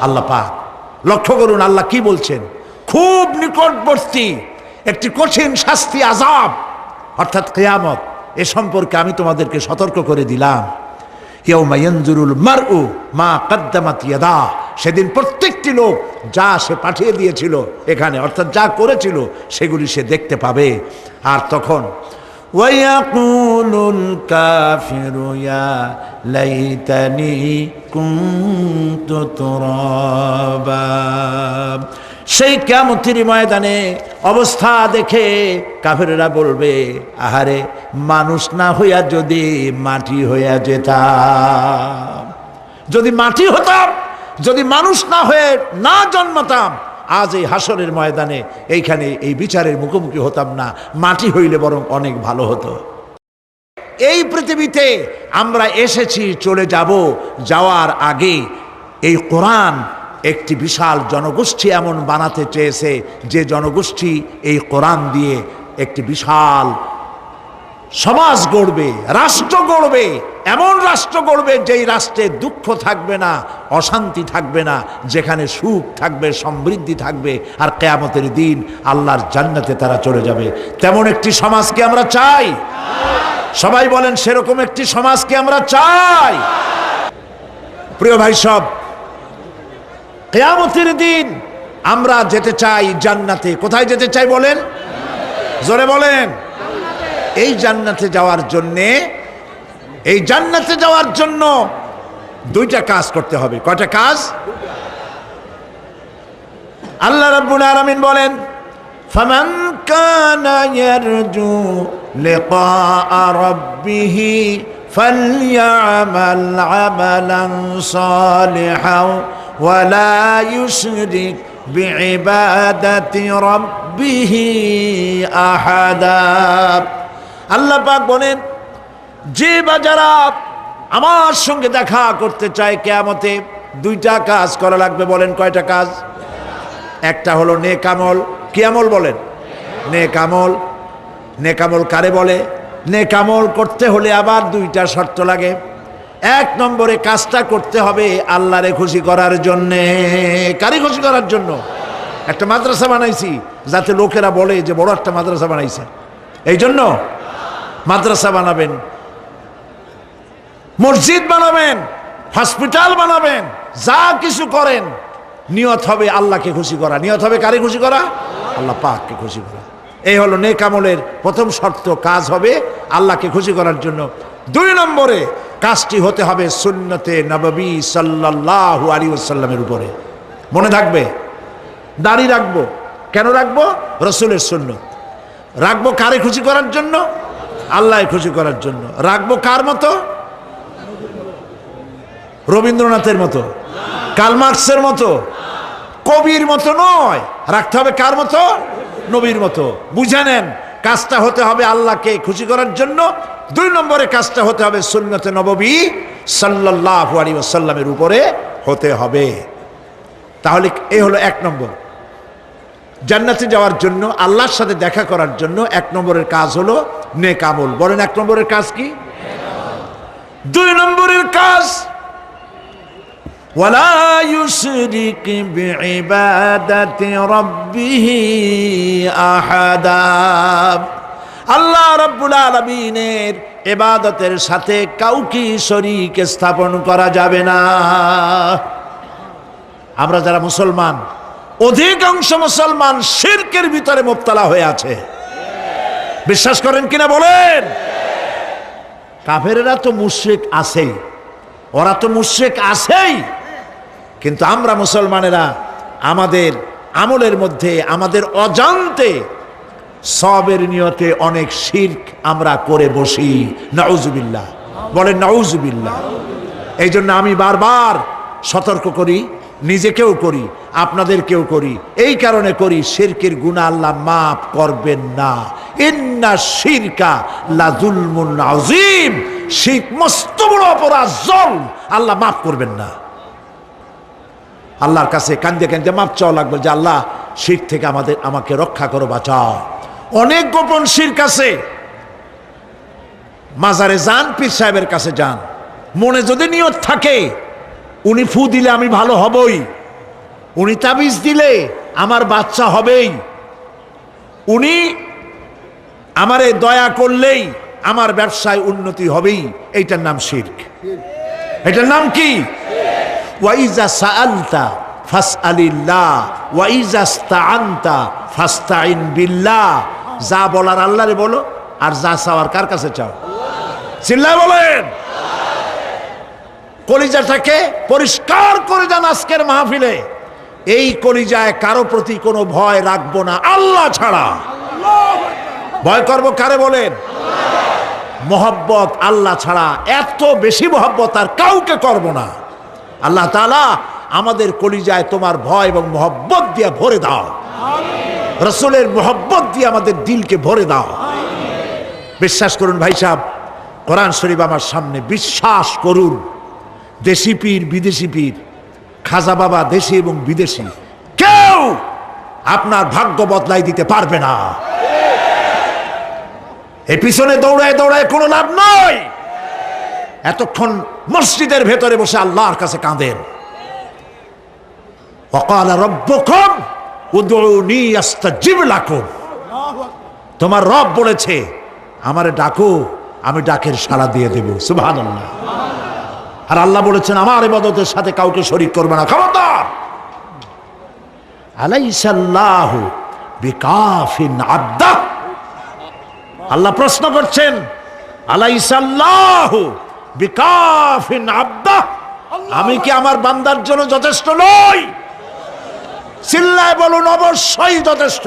আল্লাহ পাক। লক্ষ্য করুন আল্লাহ কি বলছেন, খুব নিকটবর্তী একটি কঠিন শাস্তি, আযাব অর্থাৎ কিয়ামত, এ সম্পর্কে আমি তোমাদেরকে সতর্ক করে দিলাম। ইয়াউমা ইয়ানজুরুল মার'উ মা কদ্দামাত ইয়াদা, সেদিন প্রত্যেকটি লোক যা সে পাঠিয়ে দিয়েছিল এখানে, অর্থাৎ যা করেছিল সেগুলি সে দেখতে পাবে। আর তখন ওয়ায়াকুলুল কাফিরু ইয়া লাইতানি কুনতু তুরাবা। সেই কিয়ামতের ময়দানে অবস্থা দেখে কাফেররা বলবে, আহারে মানুষ না হইয়া যদি মাটি হইয়া যেতাম, যদি মাটি হতাম, যদি মানুষ না হয়ে না জন্মাতাম, আজ এই হাসরের ময়দানে এইখানে এই বিচারের মুখোমুখি হতাম না, মাটি হইলে বরং অনেক ভালো হতো। এই পৃথিবীতে আমরা এসেছি, চলে যাব, যাওয়ার আগে এই কোরআন একটি বিশাল জনগোষ্ঠী এমন বানাতে চেয়েছে যে জনগোষ্ঠী এই কোরআন দিয়ে একটি বিশাল সমাজ গড়বে, রাষ্ট্র গড়বে, এমন রাষ্ট্র গড়বে যেই রাষ্ট্রে দুঃখ থাকবে না, অশান্তি থাকবে না, যেখানে সুখ থাকবে, সমৃদ্ধি থাকবে, আর কিয়ামতের দিন আল্লাহর জান্নাতে তারা চলে যাবে। তেমন একটি সমাজকে আমরা চাই। সবাই বলেন সেরকম একটি সমাজকে আমরা চাই। প্রিয় ভাই সব, কিয়ামতের দিন আমরা যেতে চাই জান্নাতে। কোথায় যেতে চাই বলেন? জোরে বলেন। এই জান্নাতে যাওয়ার জন্য দুইটা কাজ করতে হবে। কয়টা কাজ? আল্লাহ রাব্বুল আলামিন বলেন, ফামান কানা ইয়ারজু লিকাআ রাব্বিহি ফালইআমাল আমালান সালিহান ওয়া লা ইউশরিক বিইবাদাতি রাব্বিহি আহাদা। আল্লাহ পাক বলেন, যে বাজারা আমার সঙ্গে দেখা করতে চায় কিয়ামতে, দুইটা কাজ করা লাগবে। বলেন কয়টা কাজ? একটা হলো নেক আমল। কি আমল বলেন? নেক আমল। নেক আমল কারে বলে? নেক আমল করতে হলে আবার দুইটা শর্ত লাগে। এক নম্বরে কাজটা করতে হবে আল্লাহরে খুশি করার জন্যে। কারে খুশি করার জন্য? একটা মাদ্রাসা বানাইছি যাতে লোকেরা বলে যে বড় একটা মাদ্রাসা বানাইছে, এই জন্য মাদ্রাসা বানাবেন, মসজিদ বানাবেন, হসপিটাল বানাবেন, যা কিছু করেন নিয়ত হবে আল্লাহকে খুশি করা। নিয়ত হবে কারে খুশি করা? আল্লাহ পাককে খুশি করা। এই হলো নেক আমলের প্রথম শর্ত। কাজ হবে আল্লাহকে খুশি করার জন্য। দুই নম্বরে কাজটি হতে হবে সুন্নতে নববী সাল্লাল্লাহু আলাইহি ওয়াসাল্লামের উপরে। মনে থাকবে, দাড়ি রাখবো। কেন রাখবো? রাসূলের সুন্নত। রাখবো কারে খুশি করার জন্য? আল্লাহ খুশি করার জন্য। রাখবো কার মতো? রবীন্দ্রনাথের মতো, কার্ল মার্কসের মতো, কবির মতো নয়। রাখতে হবে কার মতো? নবীর মতো। বুঝে নেন, কাজটা হতে হবে আল্লাহকে খুশি করার জন্য। দুই নম্বরে কাজটা হতে হবে সুন্নতে নববী সাল্লাল্লাহু আলাইহি ওয়াসাল্লামের উপরে হতে হবে। তাহলে এই হলো এক নম্বর। জান্নাতে যাওয়ার জন্য, আল্লাহর সাথে দেখা করার জন্য এক নম্বরের কাজ হলো নেক আমল। বলেন এক নম্বরের কাজ কি? দুই নম্বরের কাজ ওয়ালা ইউশরিক বিইবাদাতি রাব্বিহি আহাদা। আল্লাহ রাব্বুল আলামিনের ইবাদতের সাথে কাউকে শরীক স্থাপন করা যাবে না। আমরা যারা মুসলমান, অধিকাংশ মুসলমান শিরকের ভিতরে মুবতালা হয়ে আছে। বিশ্বাস করেন কিনা বলেন? কাফেরেরা তো মুশরিক আছেই, ওরা তো মুশরিক আছেই, কিন্তু আমরা মুসলমানেরা আমাদের আমলের মধ্যে, আমাদের অজান্তে সবের নিয়তে অনেক শিরক আমরা করে বসি। নাউজুবিল্লাহ। বলেন নাউজুবিল্লাহ। এই জন্য আমি বারবার সতর্ক করি, নিজেকেও করি, আপনাদেরকেও করি। এই কারণে করি, শিরকের গুনাহ আল্লাহ মাফ করবেন না। ইন্না শিরকা লাযুলমুন আযীম। শিরক মস্ত বড় অপরাধ, জুলম, আল্লাহ মাফ করবেন না। আল্লাহর কাছে কান্দে কান্দে মাফ চাওয়া লাগবে যে আল্লাহ শিরক থেকে আমাকে রক্ষা করো, বাঁচাও। অনেক গোপন শিরক আছে। মাজারে যান, পীর সাহেবের কাছে যান, মনে যদি নিয়ত থাকে উনি ফু দিলে আমি ভালো হবই, উনি তাবিজ দিলে আমার বাচ্চা হবেই, উনি আমারে দয়া করলেই আমার ব্যবসায় উন্নতি হবেই, এইটার নাম শিরক। এটার নাম কি? ওয়াইজা সাআলতা ফাসআলিল্লাহ ওয়াইজা ইসতাআনতা ফাসতাইন বিল্লাহ। যা বলার আল্লাহরে বলো, আর যা চাওয়ার কার কাছে চাও? চিল্লায় বলেন। কলিজাটাকে পরিষ্কার করে যান আজকের মাহফিলে। এই কলিজায় কারো প্রতি কোনো ভয় রাখবো না আল্লাহ ছাড়া। ভয় করব কারে বলেন? মোহব্বত আল্লাহ ছাড়া, এত বেশি মোহব্বত আর কাউকে করব না। আল্লাহ তাআলা আমাদের কলিজায় তোমার ভয় এবং মোহব্বত দিয়ে ভরে দাও। রাসূলের মোহব্বত দিয়ে আমাদের দিলকে ভরে দাও। বিশ্বাস করুন ভাই সাহেব, কোরআন শরীফ আমার সামনে, বিশ্বাস করুন, দেশি পীর বিদেশি পীর খাজা বাবা দেশি এবং বিদেশি কেউ আপনার ভাগ্য বদলাই দিতে পারবে না। এই পিছনে দৌড়ায় দৌড়ায় কোনো লাভ নয়। এতক্ষণ মসজিদের ভেতরে বসে আল্লাহর কাছে কাঁদেন। ওয়াকালা রাব্বুকুম উদউনি আস্তাজিব লাকুম। তোমার রব বলেছে আমারে ডাকো, আমি ডাকের সাড়া দিয়ে দেব। সুবহানাল্লাহ। আর আল্লাহ বলেছেন আমার ইবাদতের সাথে কাউকে শরীক করবে না। খবরদার। আলাইসাল্লাহু বিকাফিন আবদা। আল্লাহ প্রশ্ন করছেন আলাইসাল্লাহু বিকাফিন আবদা, আমি কি আমার বান্দার জন্য যথেষ্ট নই? চিল্লায় বলুন অবশ্যই যথেষ্ট।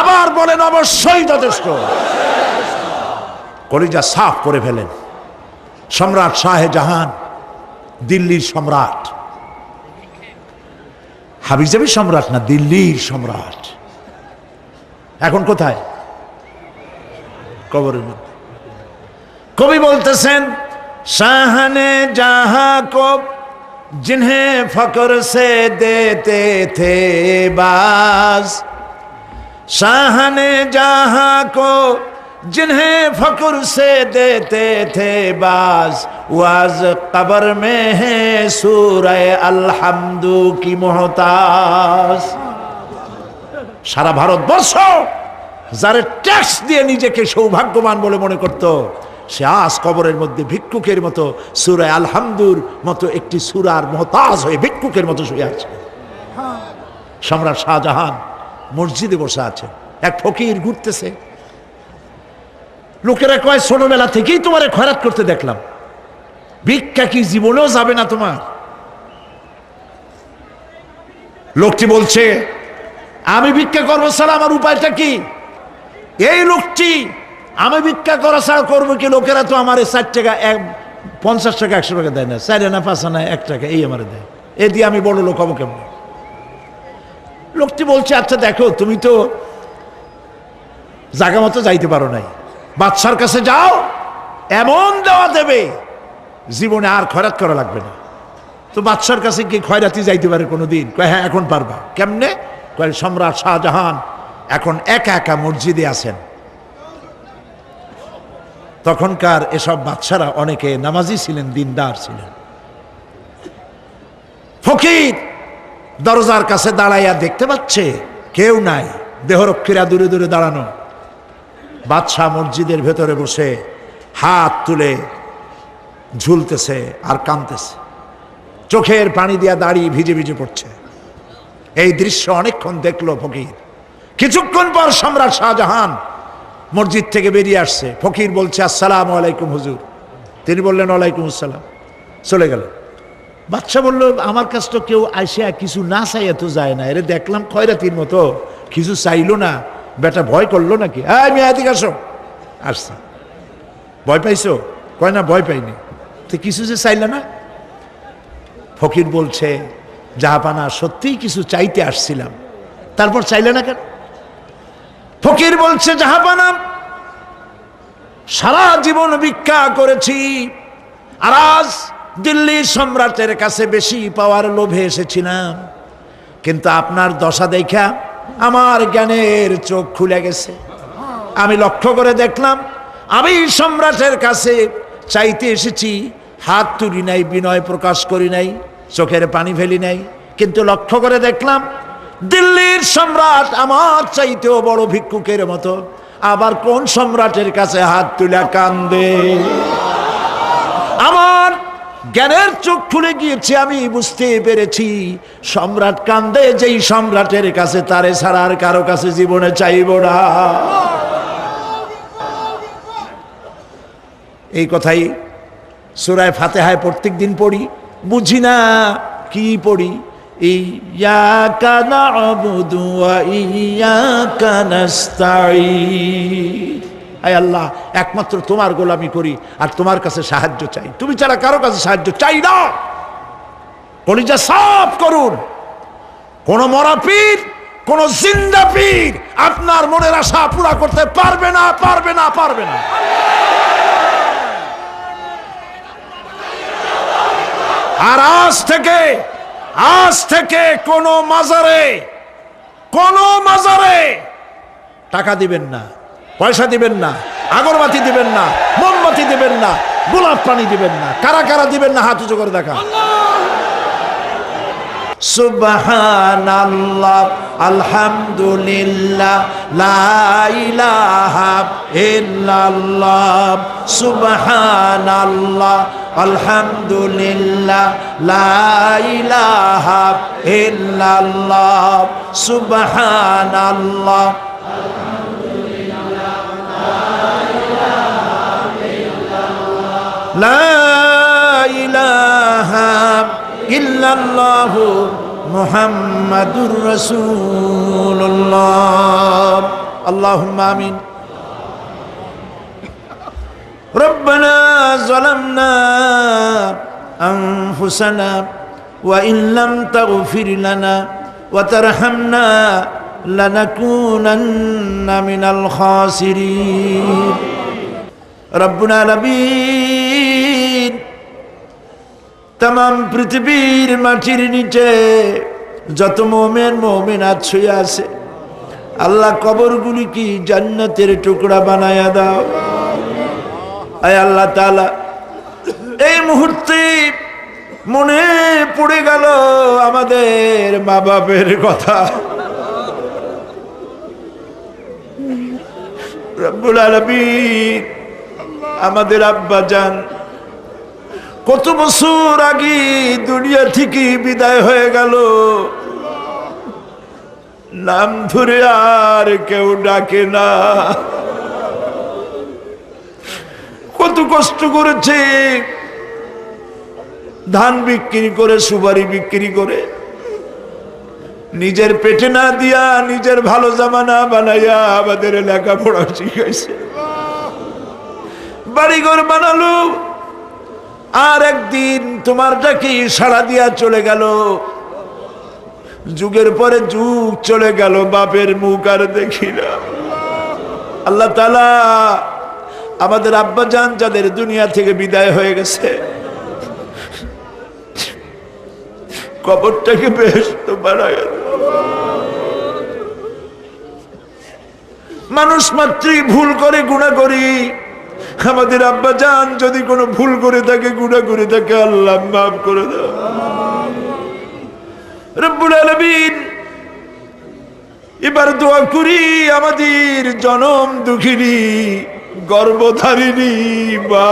আবার বলেন অবশ্যই যথেষ্ট। কলিজা সাফ করে ফেলেন। সম্রাট শাহজাহান, দিল্লির সম্রাট, হাবিজাবি সম্রাট না, দিল্লির সম্রাট। এখন কোথায়? কবরের মধ্যে। কবি বলতেছেন শাহনে জাহাঁ কো जिन्हें फकर से देते थे बाज, शाहने जहां को जिन्हें फकर से देते थे बाज, वाज कब्र में है सूरह अलहम्दु की मोहताज। সারা ভারতবর্ষ যারা ট্যাক্স দিয়ে নিজেকে সৌভাগ্যবান বলে মনে করত, সে আজ কবরের মধ্যে ভিক্ষুকের মতো সূরা আলহামদুর মতো একটি সূরার মুহতাজ হয়ে ভিক্ষুকের মতো শুয়ে আছে। সম্রাট শাহজাহান মসজিদে বসে আছে, এক ফকির ঘুরতেছে। লোকেরা কয় ছোটবেলা থেকেই তোমারে খয়রাত করতে দেখলাম, ভিক্ষা কি জীবনেও যাবে না তোমার? লোকটি বলছে আমি ভিক্ষা করবো ছাড়া আমার উপায়টা কি? এই লোকটি আমি ভিক্ষা করা ছাড়া করবো কি? লোকেরা তো আমার 4 টাকা 50 টাকা 100 টাকা দেয় না, 4 আনা 5 আনা 1 টাকা এই আমার দেয়, এ দিয়ে আমি বড় লোক হবো কেমন? লোকটি বলছে আচ্ছা দেখো, তুমি তো জায়গা মতো যাইতে পারো নাই, বাদশার কাছে যাও, এমন দেওয়া দেবে জীবনে আর খয়রাত করা লাগবে না। তো বাদশার কাছে কি খয়রাতি যাইতে পারে কোনোদিন? কয় হ্যাঁ এখন পারবা। কেমনে? কয় সম্রাট শাহজাহান এখন একা একা মসজিদে আছেন। তখনকার এসব বাদশারা অনেকে নামাজি ছিলেন, দিনদার ছিলেন। ফকির দরজার কাছে দাঁড়াইয়া দেখতে পাচ্ছে কেউ নাই, দেহরক্ষীরা দূরে দূরে দাঁড়ানো। বাদশাহ মসজিদের ভেতরে বসে হাত তুলে ঝুলতেছে আর কাঁদতেছে, চোখের পানি দিয়া দাড়ি ভিজে ভিজে পড়ছে। এই দৃশ্য অনেকক্ষণ দেখলো ফকির। কিছুক্ষণ পর সম্রাট শাহজাহান মসজিদ থেকে বেরিয়ে আসছে। ফকির বলছে আসসালামু আলাইকুম হুজুর। তিনি বললেন ওয়ালাইকুম আসসালাম, চলে গেল। বাদশা বলল আমার কাছে তো কেউ আইসা কিছু না চাই এত যায় না, এরে দেখলাম খয়রাতির মতো কিছু চাইলো না, বেটা ভয় করলো নাকি? হ্যাঁ আমি এদিকে আসো। আসছে। ভয় পাইছো? কয় না ভয় পাইনি। তো কিছু যে চাইলে না? ফকির বলছে জাহাপানা সত্যিই কিছু চাইতে আসছিলাম, তারপর চাইলে না কেন? ফকির বলছে জাহাপানা সারা জীবন ভিক্ষা করেছি, আর আজ দিল্লির সম্রাটের কাছে বেশি পাওয়ার লোভে এসেছিলাম, কিন্তু আপনার দশা দেখা আমার জ্ঞানের চোখ খুলে গেছে। আমি লক্ষ্য করে দেখলাম আমি সম্রাটের কাছে চাইতে এসেছি, হাত তুলি নাই, বিনয় প্রকাশ করি নাই, চোখের পানি ফেলি নাই, কিন্তু লক্ষ্য করে দেখলাম দিল্লির সম্রাট আমার চাইতেও বড় ভিক্ষুকের মতো। আবার কোন সম্রাটের কাছে হাত তুলে কান্দে? আমার জ্ঞানের চোখ খুলে গিয়েছে, আমি বুঝতে পেরেছি সম্রাট কান্দে যেই সম্রাটের কাছে, তারে ছাড়া আর কারো কাছে জীবনে চাইব না। এই কথাই সূরা ফাতিহায় প্রত্যেক দিন পড়ি, বুঝি না কি পড়ি। ইয়াকা না'বুদু ওয়া ইয়াকা নাস্তাঈন। আয় আল্লাহ, একমাত্র তোমার গোলামি করি আর তোমার কাছে সাহায্য চাই, তুমি ছাড়া কারো কাছে সাহায্য চাই না। কলিজা সাফ করুন। কোন মরা পীর, কোন জিন্দা পীর আপনার মনের আশা পুরা করতে পারবে না, পারবে না, পারবে না। আর আজ থেকে কোন মাজারে টাকা দিবেন না, পয়সা দিবেন না, আগরবাতি দিবেন না, মোমবাতি দিবেন না, গোলাপ পানি দিবেন না। কারা কারা দিবেন না হাত উঁচু করে দেখা। সুবহানাল্লাহ, আলহামদুলিল্লাহ, লা ইলাহা ইল্লাল্লাহ। সুবহানাল্লাহ, আলহামদুলিল্লাহ, লা ইলাহা ইল্লাল্লাহ। সুবহানাল্লাহ, লা ইলাহা ইল্লাল্লাহু মুহাম্মাদুর রাসূলুল্লাহ। আল্লাহুম্মা আমিন। রব্বানা যালামনা আনফুসানা ওয়া ইন লাম তাগফির লানা ওয়া তারহামনা লানাকুনান্না মিনাল খাসিরিন। রব্বুল আলামিন, তাম পৃথিবীর মাটির নিচে যত মুমিনাত শুয়ে আছে, আল্লাহ কবরগুলি কি জান্নাতের টুকরা বানায়া দাও। আয় আল্লাহ তাআলা, এই মুহূর্তে মনে পড়ে গেল আমাদের মা বাপের কথা। রব্বুল আলামিন, আমাদের আব্বা জান কত বছর আগে দুনিয়া থেকে বিদায় হয়ে গেল, নাম ধরে আর কেউ ডাকে না। কত কষ্ট করেছে, ধান বিক্রি করে, সুপারি বিক্রি করে, নিজের পেটে না দিয়া নিজের ভালো জামা না বানাইয়া আমাদের লেখাপড়া শিখাইছে, বাড়িঘর বানালো। আর একদিন তোমার ডাকে সাড়া দিয়া চলে গেল। যুগের পরে যুগ চলে গেল, বাপের মুখ আর দেখি না। আল্লাহ তাআলা, আমাদের আব্বা জান যাদের দুনিয়া থেকে বিদায় হয়ে গেছে, কবরটাকে বেহেশত বানায়। মানুষ মাত্রই ভুল করে, গুনাহ করি। আমাদের আব্বা জান যদি কোনো ভুল করে থাকে, গুনাহ করে থাকে, আল্লাহ মাফ করে দাও। রব্বুল আলামিন, এবার দোয়া করি আমাদের জনম দুঃখিনী গর্ভধারিণী মা,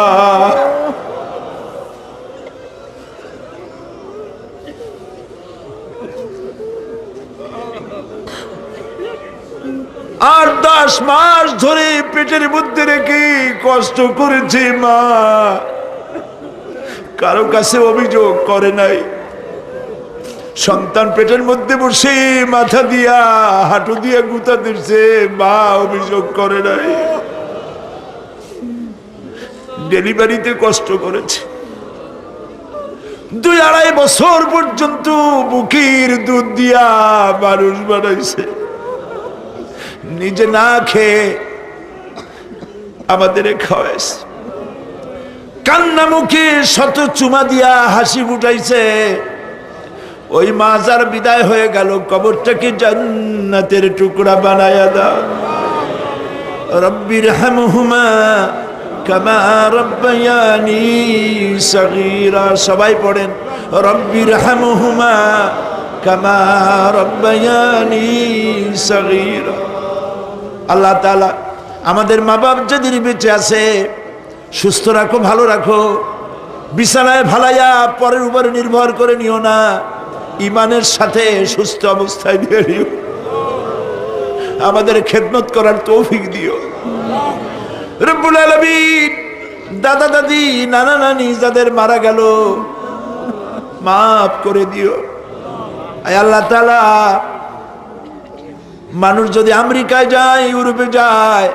আর 10 মাস ধরে পেটের মধ্যে রেখে কষ্ট করেছে মা, কারো কাছে অভিযোগ করে নাই। সন্তান পেটের মধ্যে বসে মাথা দিয়া হাঁটু দিয়া গুতা দিচ্ছে, মা অভিযোগ করে নাই। ডেলিভারিতে কষ্ট করেছে, 2-2.5 বছর পর্যন্ত বুকের দুধ দিয়া মানুষ বানাইছে, নিজে না খেয়ে আমাদের খাওয়াইছে। কান্না মুখে শত চুমা দিয়া হাসি ফুটাইছে। ওই মা যার বিদায় হয়ে গেল, কবরটাকে জান্নাতের টুকরা বানায়া দাও। রব্বির হামহুমা কামা রব্বায়ানি সগীরা। সবাই পড়েন, রব্বির হামহুমা কামা রব্বায়ানি সগীরা। আল্লাহ তাআলা, আমাদের মা বাপ যাদের বেঁচে আছে, সুস্থ রাখো, ভালো রাখো। বিছানায় ভালাইয়া পরের উপরে নির্ভর করে নিও না, ইমানের সাথে সুস্থ অবস্থায় দিয়ে নিও। আমাদের খেদমত করার তৌফিক দিও রব্বুল আলামিন। দাদা দাদি, নানা নানি যাদের মারা গেল, মাফ করে দিও। আয় আল্লাহ তাআলা, মানুষ যদি আমেরিকায় যায়, ইউরোপে যায়,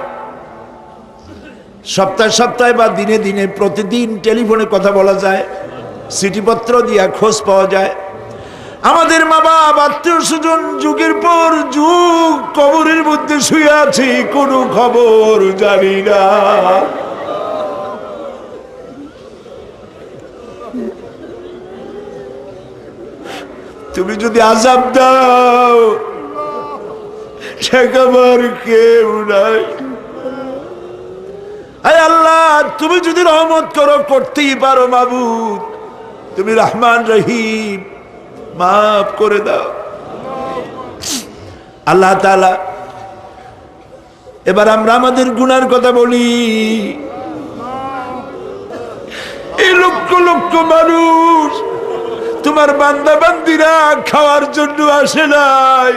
সপ্তাহে সপ্তাহে বা দিনে দিনে প্রতিদিন টেলিফোনে কথা বলা যায়, চিঠিপত্র দিয়া খোঁজ পাওয়া যায়। আমাদের মা বাবা, আত্মীয় স্বজন যুগের পর যুগ কবরের মধ্যে শুয়ে আছে, কোনো খবর জানি না। তুমি যদি আযাব দাও ঠেকাবার কেউ নাই। আয় আল্লাহ, তুমি যদি রহমত করো, করতেই পারো মাবুদ, তুমি রহমান রহিম, মাফ করে দাও। আল্লাহ তাআলা, এবার আমরা আমাদের গুনার কথা বলি। এই লক্ষ লক্ষ মানুষ তোমার বান্দা বান্দিরা খাওয়ার জন্য আসে নাই,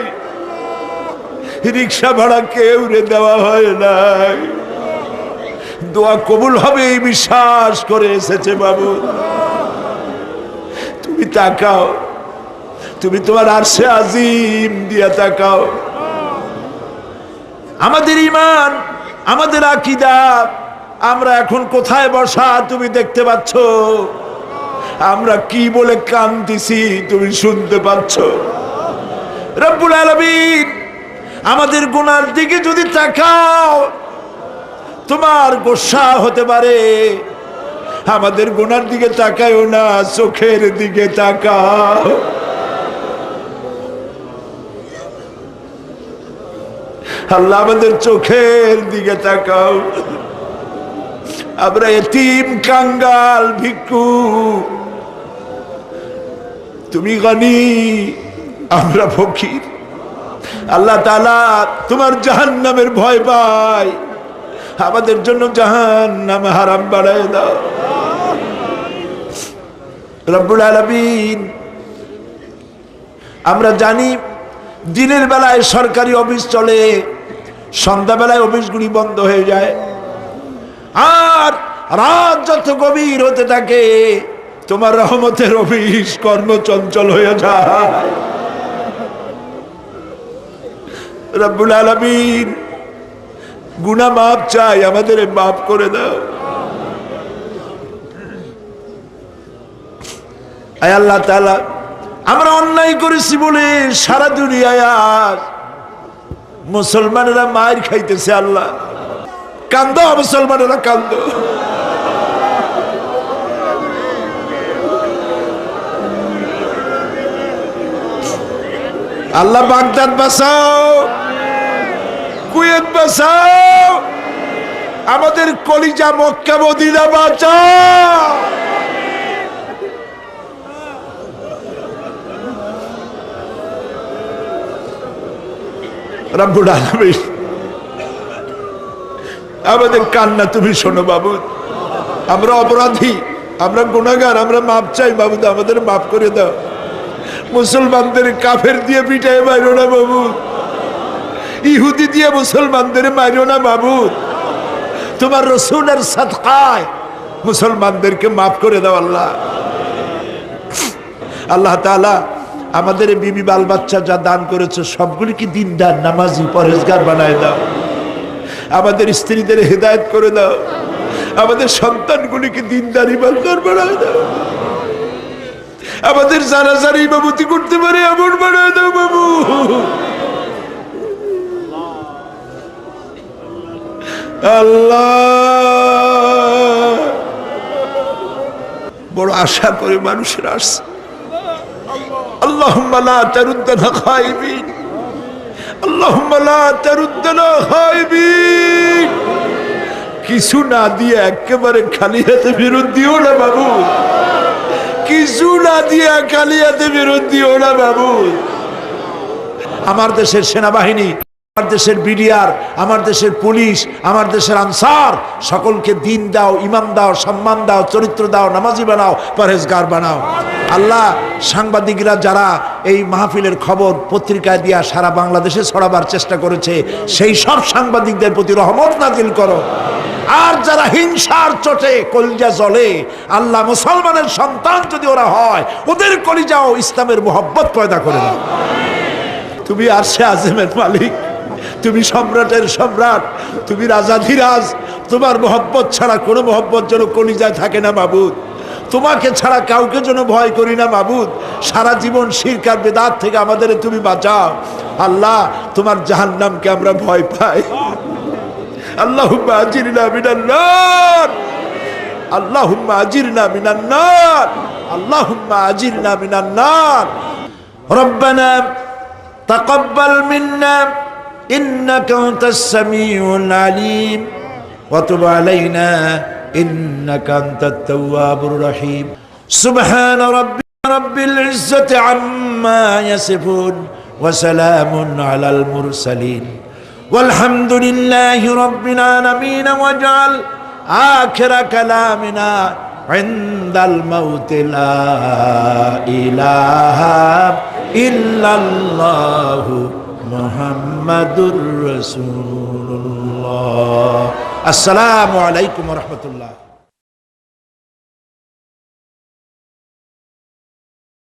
রিক্সা ভাড়া কেউ দেওয়া হয় নাই, দোয়া কবুল হবে এই বিশ্বাস করে এসেছে। বাবু তুমি তাকাও, তুমি তোমার আরশে আজিম দিয়া তাকাও। আমাদের ঈমান, আমাদের আকীদা, আমরা এখন কোথায় বসা তুমি দেখতে পাচ্ছ, আমরা কি বলে কাঁদতেছি তুমি শুনতে পাচ্ছ। রব্বুল আলামিন আমাদের গুনার দিকে যদি তাকাও তোমার গোসা হতে পারে। আমাদের গুনার দিকে তাকায়ও না, চোখের দিকে তাকাও। আল্লাহ আমাদের চোখের দিকে তাকাও। আমরা এতিম, কাঙ্গাল, ভিক্ষু, তুমি গনি, আমরা ফকির। আল্লাহ তাআলা তোমার জাহান্নামের ভয় পাই, আমাদের জন্য জাহান্নাম হারাম বানায় দাও। রব্বুল আলামিন, আমরা জানি দিনের বেলায় সরকারি অফিস চলে, সন্ধ্যাবেলায় অফিসগুলি বন্ধ হয়ে যায়, আর রাত যত গভীর হতে থাকে তোমার রহমতের অফিস কর্মচঞ্চল হয়ে যায়। রব্বুল আলামিন, গুনাহ মাফ চাই, আমাদের মাফ করে দাও। আয় আল্লাহ তাআলা, আমরা অন্যায় করেছি বলে সারা দুনিয়ায় আজ মুসলমানেরা মার খাইতেছে। আল্লাহ, কান্দো মুসলমানেরা, কান্দো। আল্লাহ বাগদাদ বাঁচাও, কুয়েত বাঁচাও, আমাদের কলিজা মক্কা মদিনা বাঁচাও। রব্বুল আলামিন, আমাদের কান্না তুমি শোনো বাবু। আমরা অপরাধী, আমরা গুনাহগার, আমরা মাপ চাই বাবুদ, আমাদের মাফ করে দাও। মুসলমানদের কাফের দিয়ে পিটায় মারো না বাবু, ইহুদি দিয়ে মুসলমানদের মারো না বাবু। তোমার রসুলের সাদকায় মুসলমানদেরকে মাফ করে দাও আল্লাহ। আল্লাহ তাআলা আমাদের বিবি বাল বাচ্চা যা দান করেছে সবগুলিকে দিনদার, নামাজি, পরহেজগার বানায় দাও। আমাদের স্ত্রীদের হেদায়েত করে দাও, আমাদের সন্তানগুলিকে দিনদার, ইমানদার বানায় দাও। আমাদের যারা যারা ইমামতি করতে পারে এমন বানায় দাও বাবু। আল্লাহ, বড় আশা করে মানুষের আসছে। আল্লাহুম্মা লা তারুদ্দানা খাইবিন, আল্লাহুম্মা লা তারুদ্দানা খাইবিন। কিছু না দিয়ে একেবারে খালি হাতে ফেরত দিও না বাবু, কিছু না দিয়ে খালি হাতে ফেরত দিও না বাবু। আমার দেশের সেনাবাহিনী, আমার দেশের বিডিআর, আমার দেশের পুলিশ, আমার দেশের আনসার, সকলকে দিন দাও, ইমান দাও, সম্মান দাও, চরিত্র দাও, নামাজি বানাও, পরহেজগার বানাও। আল্লাহ, সাংবাদিকরা যারা এই মাহফিলের খবর পত্রিকায় দিয়া সারা বাংলাদেশে ছড়াবার চেষ্টা করেছে, সেই সব সাংবাদিকদের প্রতি রহমত নাজিল করো। আর যারা হিংসার চোটে কলিজা জ্বলে, আল্লাহ, মুসলমানের সন্তান যদি ওরা হয়, ওদের কলিজাও ইসলামের মোহব্বত পয়দা করে দাও। তুমি আরশে আযমের মালিক, তুমি সম্রাটের সম্রাট, তুমি রাজাধিরাজ। তোমার মোহব্বত ছাড়া কোনো মোহব্বত যেন কলিজায় থাকে না মাবুদ। তোমাকে ছাড়া কাউকে যেন ভয় করি না মাবুদ। সারা জীবন শিরক আর বিদআত থেকে আমাদের তুমি বাঁচাও আল্লাহ। তোমার জাহান্নামকে আমরা ভয় পাই। আল্লাহুম্মা আজিরনা মিনান নার, আল্লাহুম্মা আজিরনা মিনান নার, আল্লাহুম্মা আজিরনা মিনান নার। রব্বানা তাকাব্বাল মিন্না ইন্নাকা আনতাস সামিউল আলিম ওয়া তুব আলাইনা ইন্নাকা আনতাত তাওয়াবুর রহিম সুবহান রাব্বিল ইজ্জাতি আম্মা ইয়াসিফুন ওয়া সালামুন আলাল মুরসালিন والحمد لله رب العالمين واجعل آخر كلامنا عند الموت لا إله إلا الله محمد رسول الله. السلام عليكم ورحمة الله.